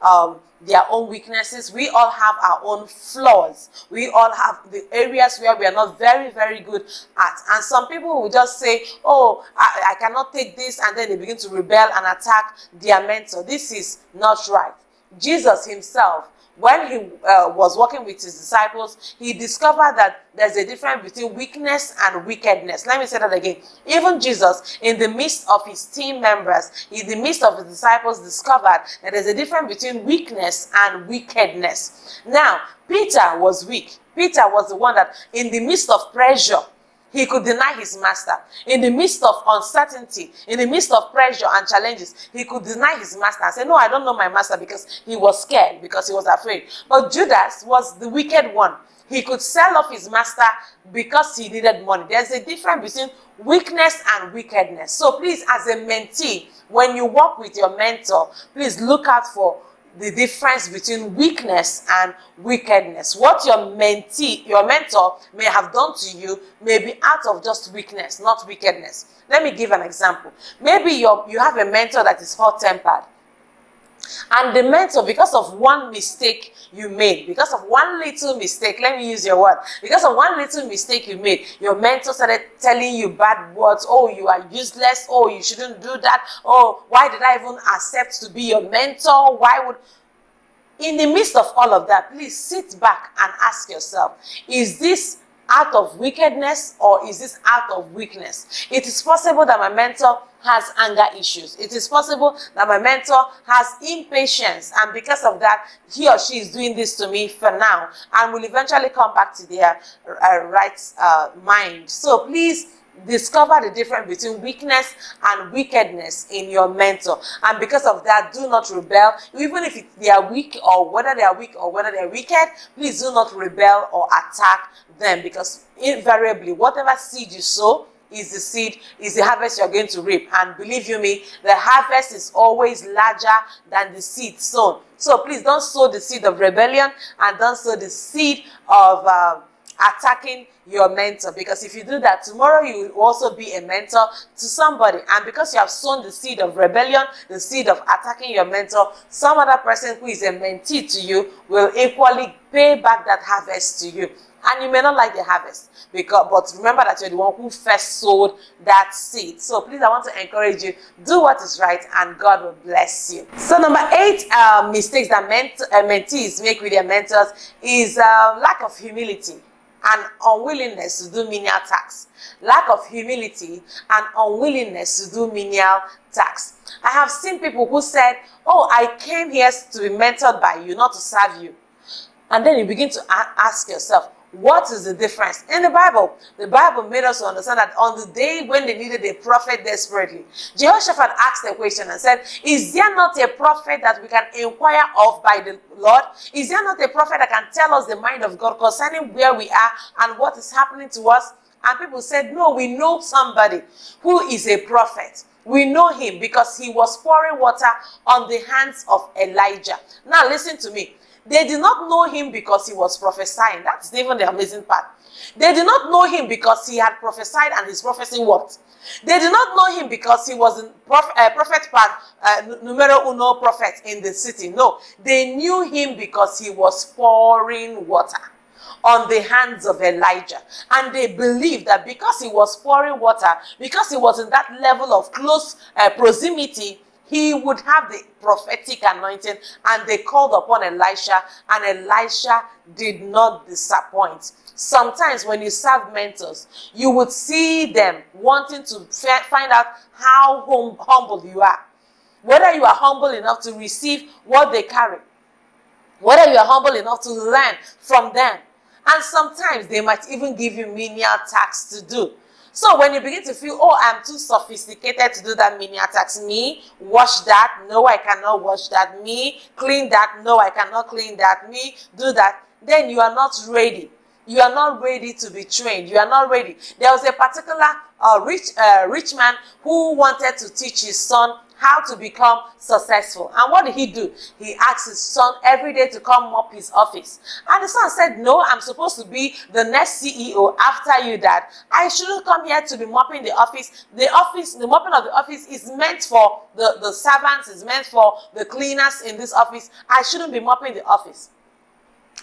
their own weaknesses. We all have our own flaws. We all have the areas where we are not very, very good at. And some people will just say, oh, I cannot take this, and then they begin to rebel and attack their mentor. This is not right. Jesus himself, when he was working with his disciples, he discovered that there's a difference between weakness and wickedness. Let me say that again. Even Jesus, in the midst of his team members, in the midst of his disciples, discovered that there's a difference between weakness and wickedness. Now, Peter was weak. Peter was the one that, in the midst of pressure, he could deny his master. In the midst of uncertainty, in the midst of pressure and challenges, he could deny his master and say, no, I don't know my master, because he was scared, because he was afraid. But Judas was the wicked one. He could sell off his master because he needed money. There's a difference between weakness and wickedness. So please, as a mentee, when you work with your mentor, please look out for the difference between weakness and wickedness. What your mentor may have done to you may be out of just weakness, not wickedness. Let me give an example. Maybe you have a mentor that is hot-tempered. And the mentor, because of one mistake you made, because of one little mistake, let me use your word, because of one little mistake you made, your mentor started telling you bad words. Oh, you are useless. Oh, you shouldn't do that. Oh, why did I even accept to be your mentor? In the midst of all of that, please sit back and ask yourself, is this out of wickedness or is this out of weakness? It is possible that my mentor has anger issues. It is possible that my mentor has impatience, and because of that, he or she is doing this to me for now and will eventually come back to their right mind. So please discover the difference between weakness and wickedness in your mentor, and because of that, do not rebel. Even if they are weak, or whether they are weak or whether they are wicked, please do not rebel or attack them, because invariably whatever seed you sow is the seed, is the harvest you're going to reap. And believe you me, the harvest is always larger than the seed sown. So please don't sow the seed of rebellion, and don't sow the seed of attacking your mentor, because if you do that, tomorrow you will also be a mentor to somebody, and because you have sown the seed of rebellion, the seed of attacking your mentor, some other person who is a mentee to you will equally pay back that harvest to you. And you may not like the harvest, but remember that you're the one who first sowed that seed. So please, I want to encourage you, do what is right, and God will bless you. So number 8 mistakes that mentees make with their mentors is lack of humility and unwillingness to do menial tasks. Lack of humility and unwillingness to do menial tasks. I have seen people who said, oh, I came here to be mentored by you, not to serve you. And then you begin to ask yourself, what is the difference? In the Bible made us understand that on the day when they needed a prophet desperately, Jehoshaphat asked a question and said, is there not a prophet that we can inquire of by the Lord? Is there not a prophet that can tell us the mind of God concerning where we are and what is happening to us? And people said, no, we know somebody who is a prophet. We know him because he was pouring water on the hands of Elijah. Now listen to me. They did not know him because he was prophesying. That's even the amazing part. They did not know him because he had prophesied and his prophecy worked. They did not know him because he was a prophet numero uno prophet in the city. No, they knew him because he was pouring water on the hands of Elijah. And they believed that because he was pouring water, because he was in that level of close proximity, he would have the prophetic anointing. And they called upon Elisha, and Elisha did not disappoint. Sometimes when you serve mentors, you would see them wanting to find out how humble you are. Whether you are humble enough to receive what they carry. Whether you are humble enough to learn from them. And sometimes they might even give you menial tasks to do. So when you begin to feel, oh, I'm too sophisticated to do that menial task. Me, wash that. No, I cannot wash that. Me, clean that. No, I cannot clean that. Me, do that. Then you are not ready. You are not ready to be trained. You are not ready. There was a particular rich man who wanted to teach his son how to become successful. And what did he do? He asked his son every day to come mop his office. And the son said, no, I'm supposed to be the next CEO after you, Dad. I shouldn't come here to be mopping the office. The mopping of the office is meant for the servants, is meant for the cleaners in this office. I shouldn't be mopping the office.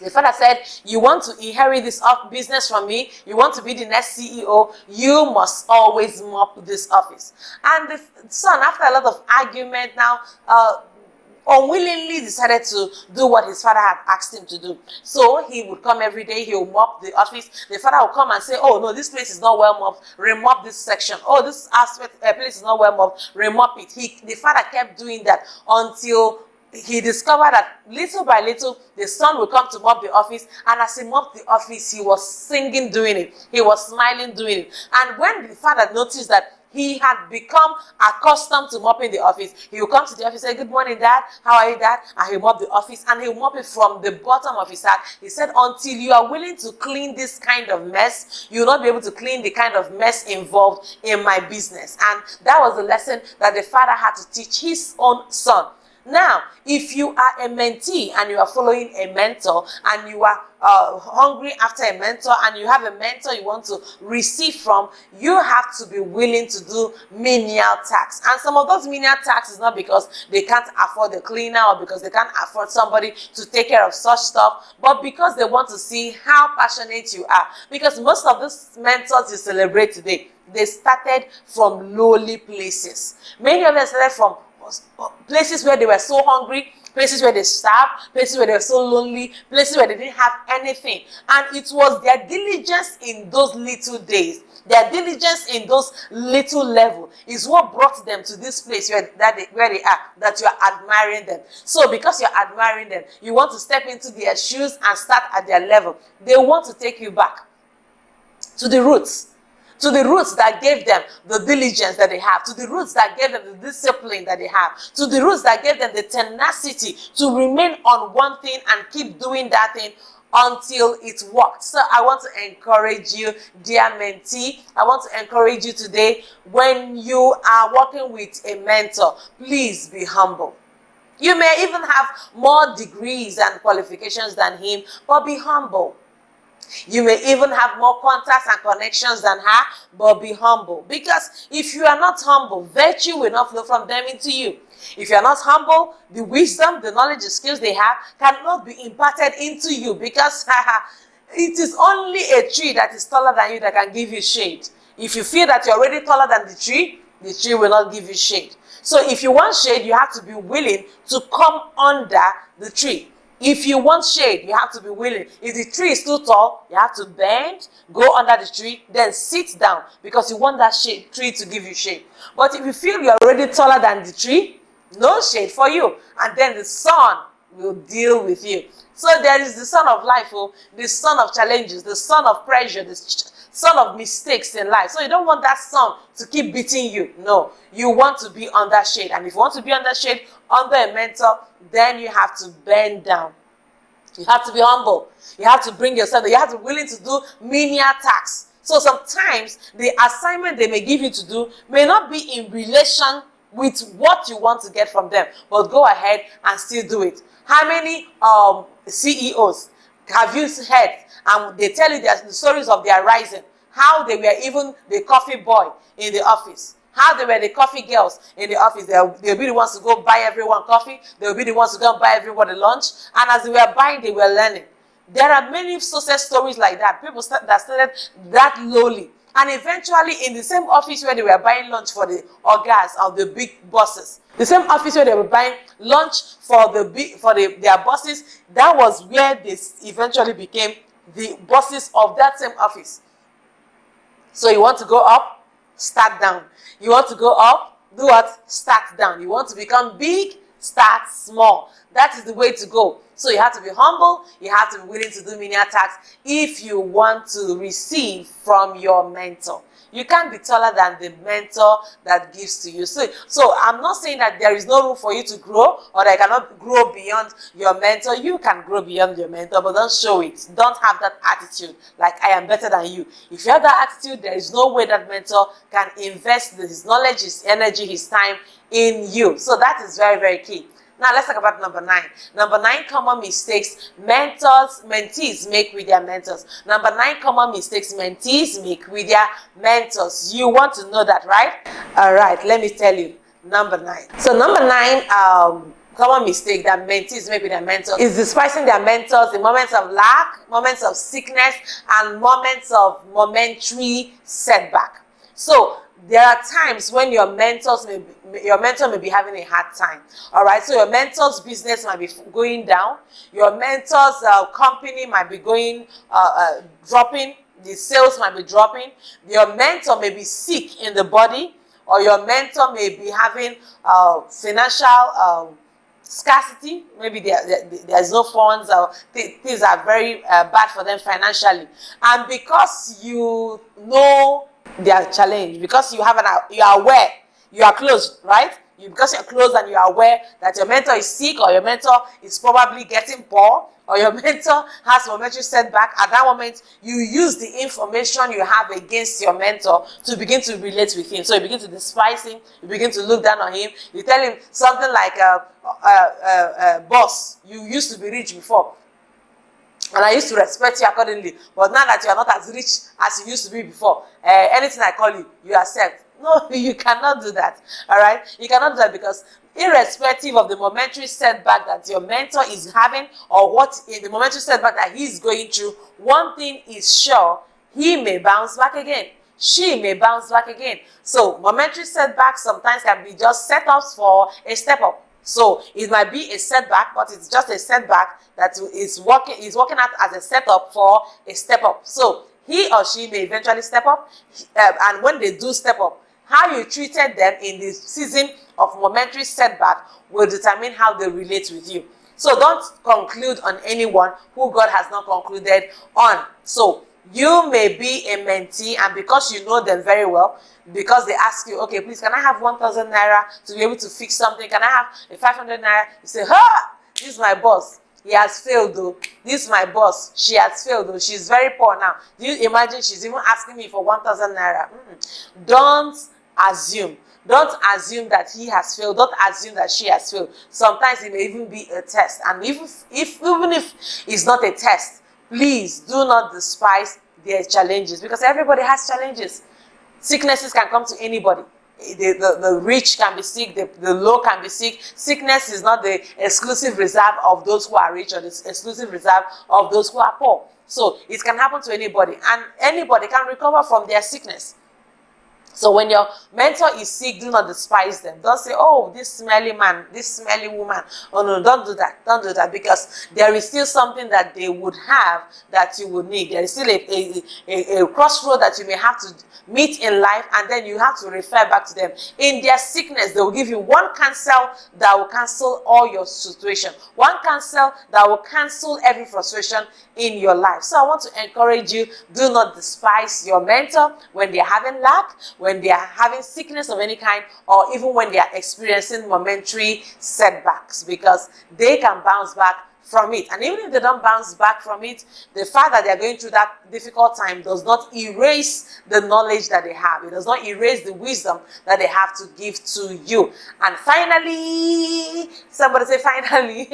The father said, you want to inherit this business from me? You want to be the next CEO? You must always mop this office. And the son, after a lot of argument now, unwillingly decided to do what his father had asked him to do. So he would come every day, he would mop the office. The father would come and say, oh no, this place is not well mopped, remop this section. Oh, this place is not well mopped, remop it. The father kept doing that until he discovered that little by little, the son would come to mop the office, and as he mopped the office, he was singing doing it. He was smiling doing it. And when the father noticed that he had become accustomed to mopping the office, he would come to the office and say, good morning, Dad. How are you, Dad? And he would mop the office, and he would mop it from the bottom of his heart. He said, until you are willing to clean this kind of mess, you will not be able to clean the kind of mess involved in my business. And that was the lesson that the father had to teach his own son. Now, if you are a mentee and you are following a mentor, and you are hungry after a mentor, and you have a mentor you want to receive from, you have to be willing to do menial tasks. And some of those menial tasks is not because they can't afford a cleaner or because they can't afford somebody to take care of such stuff, but because they want to see how passionate you are. Because most of those mentors you celebrate today, they started from lowly places. Many of them started from places where they were so hungry, places where they starved, places where they were so lonely, places where they didn't have anything. And it was their diligence in those little days, their diligence in those little levels is what brought them to this place where they are, that you are admiring them. So because you're admiring them, you want to step into their shoes and start at their level. They want to take you back to the roots. To the roots that gave them the diligence that they have, to the roots that gave them the discipline that they have, to the roots that gave them the tenacity to remain on one thing and keep doing that thing until it worked. So I want to encourage you, dear mentee, I want to encourage you today, when you are working with a mentor, please be humble. You may even have more degrees and qualifications than him, but be humble. You may even have more contacts and connections than her, but be humble. Because if you are not humble, virtue will not flow from them into you. If you are not humble, the wisdom, the knowledge, the skills they have cannot be imparted into you, because it is only a tree that is taller than you that can give you shade. If you feel that you're already taller than the tree will not give you shade. So if you want shade, you have to be willing to come under the tree. If you want shade, you have to be willing. If the tree is too tall, you have to bend, go under the tree, then sit down, because you want that tree to give you shade. But if you feel you're already taller than the tree, no shade for you. And then the sun will deal with you. So there is the sun of life, the sun of challenges, the sun of pressure, the sun of mistakes in life. So you don't want that sun to keep beating you. No, you want to be under shade. And if you want to be under shade, under a mentor, then you have to bend down. You have to be humble. You have to bring yourself. You have to be willing to do menial tasks. So sometimes the assignment they may give you to do may not be in relation with what you want to get from them, but go ahead and still do it. How many CEOs have you heard, and they tell you the stories of their rising, how they were even the coffee boy in the office, how they were the coffee girls in the office. They'll be the ones to go buy everyone coffee. They'll be the ones to go and buy everyone lunch. And as they were buying, they were learning. There are many success stories like that. People that started that lowly. And eventually in the same office where they were buying lunch for the ogas of the big bosses, the same office where they were buying lunch for their bosses, that was where they eventually became the bosses of that same office. So you want to go up, start down. You want to go up, do what? Start down. You want to become big, start small. That is the way to go. So you have to be humble. You have to be willing to do many attacks if you want to receive from your mentor. You can't be taller than the mentor that gives to you. So I'm not saying that there is no room for you to grow or that you cannot grow beyond your mentor. You can grow beyond your mentor, but don't show it. Don't have that attitude like I am better than you. If you have that attitude, there is no way that mentor can invest his knowledge, his energy, his time in you. So that is very, very key. Now let's talk about number 9. Number 9 common mistakes mentees make with their mentors. Number 9 common mistakes mentees make with their mentors. You want to know that, right? All right, let me tell you. Number 9. So number 9 common mistake that mentees make with their mentors is despising their mentors in moments of lack, moments of sickness, and moments of momentary setback. So there are times when your mentor may be having a hard time. All right, so your mentor's business might be going down. Your mentor's company might be dropping. The sales might be dropping. Your mentor may be sick in the body, or your mentor may be having financial scarcity. Maybe there's no funds, or things are very bad for them financially. And because you know their challenge, because you are aware, you are close, right? Because you're close and you are aware that your mentor is sick, or your mentor is probably getting poor, or your mentor has momentary setback. At that moment, you use the information you have against your mentor to begin to relate with him. So you begin to despise him, you begin to look down on him. You tell him something like, boss, you used to be rich before, and I used to respect you accordingly, but now that you are not as rich as you used to be before, anything I call you, you accept. No, you cannot do that. All right? You cannot do that, because irrespective of the momentary setback that your mentor is having, or what in the momentary setback that he is going through, one thing is sure: he may bounce back again. She may bounce back again. So momentary setbacks sometimes can be just setups for a step up. So it might be a setback, but it's just a setback that is working out as a setup for a step up. So he or she may eventually step up, and when they do step up, how you treated them in the season of momentary setback will determine how they relate with you. So don't conclude on anyone who God has not concluded on. So you may be a mentee, and because you know them very well, because they ask you, okay, please, can I have 1,000 naira to be able to fix something? Can I have a 500 naira? You say, this is my boss. He has failed though. This is my boss. She has failed though. She's very poor now. Do you imagine she's even asking me for 1,000 naira? Don't assume. Don't assume that he has failed. Don't assume that she has failed. Sometimes it may even be a test. And even if it's not a test, please do not despise their challenges, because everybody has challenges. Sicknesses can come to anybody. The rich can be sick, the low can be sick. Sickness is not the exclusive reserve of those who are rich, or the exclusive reserve of those who are poor. So it can happen to anybody, and anybody can recover from their sickness. So when your mentor is sick, do not despise them. Don't say, oh, this smelly man, this smelly woman. Oh no, don't do that. Don't do that, because there is still something that they would have that you would need. There is still a crossroad that you may have to meet in life, and then you have to refer back to them. In their sickness, they will give you one counsel that will cancel all your situation. One counsel that will cancel every frustration in your life. So I want to encourage you, do not despise your mentor when they are having lack, when they are having sickness of any kind, or even when they are experiencing momentary setbacks, because they can bounce back from it. And even if they don't bounce back from it, the fact that they're going through that difficult time does not erase the knowledge that they have. It does not erase the wisdom that they have to give to you. And finally, somebody say finally.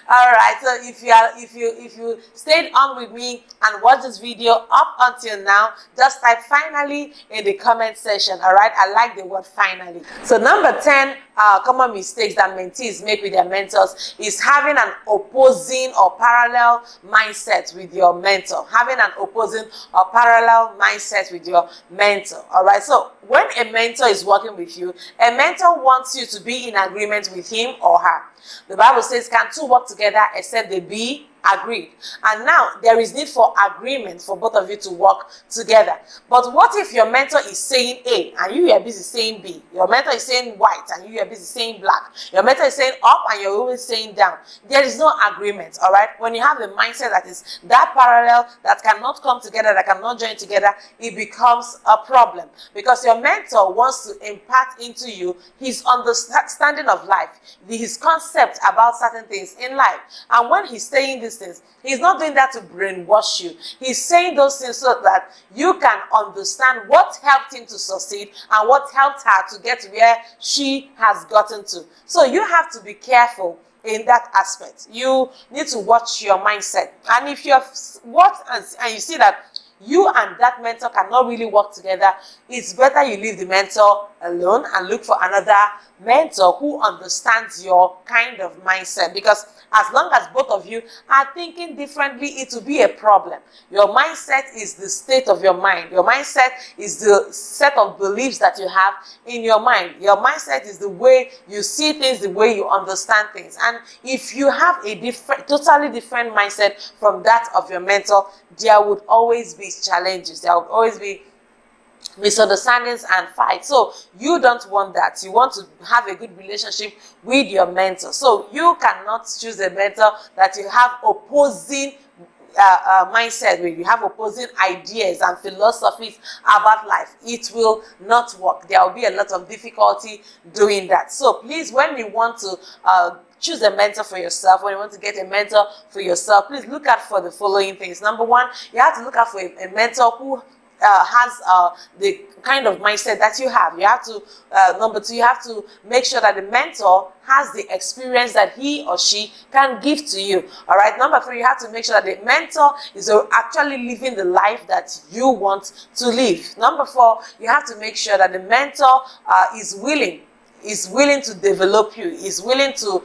All right, so if you stayed on with me and watched this video up until now, just type finally in the comment section. All right, I like the word finally. So number 10 common mistakes that mentees make with their mentors is having an opposing or parallel mindset with your mentor. Having an opposing or parallel mindset with your mentor. All right. So when a mentor is working with you, a mentor wants you to be in agreement with him or her. The Bible says, can two work together except they be agreed? And now there is need for agreement for both of you to work together. But what if your mentor is saying A and you are busy saying B? Your mentor is saying white and you are busy saying black. Your mentor is saying up and you're always saying down. There is no agreement. All right. When you have a mindset that is that parallel, that cannot come together, that cannot join together, it becomes a problem, because your mentor wants to impart into you his understanding of life, his concept about certain things in life. And when he's saying these things, he's not doing that to brainwash you. He's saying those things so that you can understand what helped him to succeed and what helped her to get where she has gotten to. So you have to be careful in that aspect. You need to watch your mindset. And if you have watched and you see that you and that mentor cannot really work together, it's better you leave the mentor alone and look for another mentor who understands your kind of mindset. Because as long as both of you are thinking differently, it will be a problem. Your mindset is the state of your mind. Your mindset is the set of beliefs that you have in your mind. Your mindset is the way you see things, the way you understand things. And if you have a totally different mindset from that of your mentor, there would always be challenges. There would always be misunderstandings and fights. So you don't want that. You want to have a good relationship with your mentor. So you cannot choose a mentor that you have opposing mindset with. You have opposing ideas and philosophies about life. It will not work. There will be a lot of difficulty doing that. So please, when you want to choose a mentor for yourself, when you want to get a mentor for yourself, please look out for the following things. Number one, you have to look out for a mentor who has the kind of mindset that you have. You have to, number two, you have to make sure that the mentor has the experience that he or she can give to you. All right. Number three, you have to make sure that the mentor is actually living the life that you want to live. Number four, you have to make sure that the mentor is willing to develop you, is willing to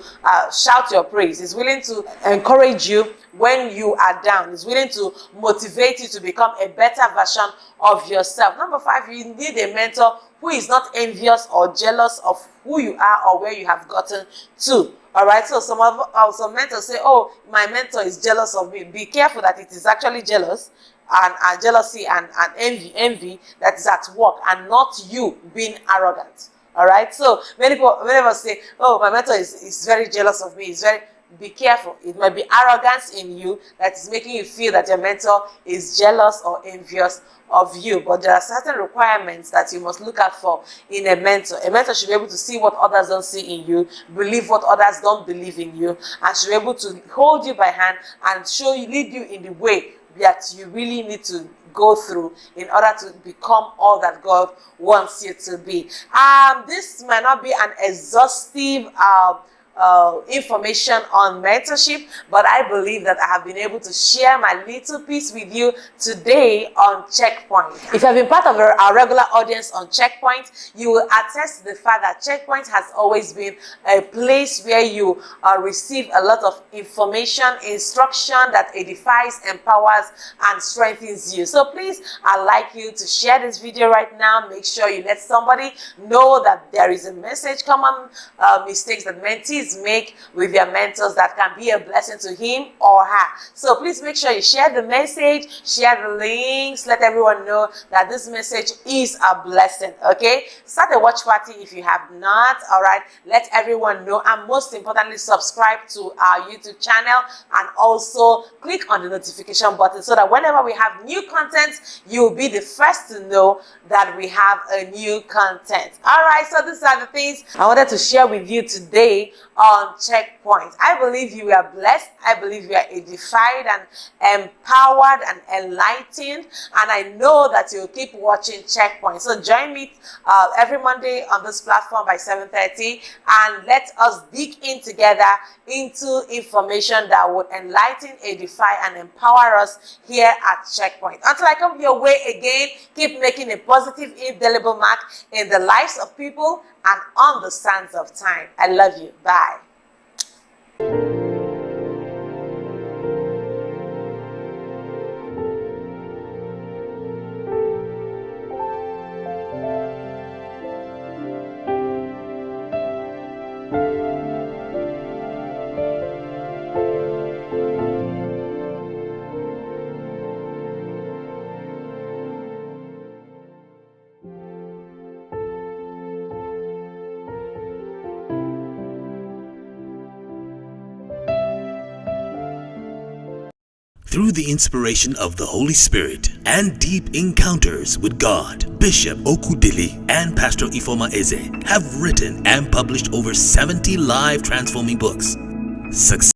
shout your praise, is willing to encourage you when you are down, is willing to motivate you to become a better version of yourself. Number five, you need a mentor who is not envious or jealous of who you are or where you have gotten to. All right, so some mentors say, oh, my mentor is jealous of me. Be careful that it is actually jealous and jealousy and envy that is at work, and not you being arrogant. All right, so many people, whenever say, oh, my mentor is very jealous of me, be careful. It might be arrogance in you that is making you feel that your mentor is jealous or envious of you. But there are certain requirements that you must look out for in a mentor. A mentor should be able to see what others don't see in you, believe what others don't believe in you, and should be able to hold you by hand and lead you in the way that you really need to go through in order to become all that God wants you to be. This might not be an exhaustive information on mentorship, but I believe that I have been able to share my little piece with you today on Checkpoint. If you have been part of our regular audience on Checkpoint, you will attest to the fact that Checkpoint has always been a place where you receive a lot of information, instruction that edifies, empowers, and strengthens you. So please, I'd like you to share this video right now. Make sure you let somebody know that there is a message, common mistakes that mentees make with their mentors that can be a blessing to him or her. So please make sure you share the message, share the links, let everyone know that this message is a blessing. Okay, start a watch party if you have not. All right, let everyone know, and most importantly, subscribe to our YouTube channel and also click on the notification button so that whenever we have new content, you'll be the first to know that we have a new content. All right, so these are the things I wanted to share with you today on Checkpoint. I believe you are blessed. I believe you are edified and empowered and enlightened, and I know that you'll keep watching Checkpoint. So join me every Monday on this platform by 7:30, and let us dig in together into information that would enlighten, edify, and empower us here at Checkpoint. Until I come your way again, keep making a positive, indelible mark in the lives of people and on the sands of time. I love you. Bye. Through the inspiration of the Holy Spirit and deep encounters with God, Bishop Okudili and Pastor Ifeoma Eze have written and published over 70 live transforming books. Success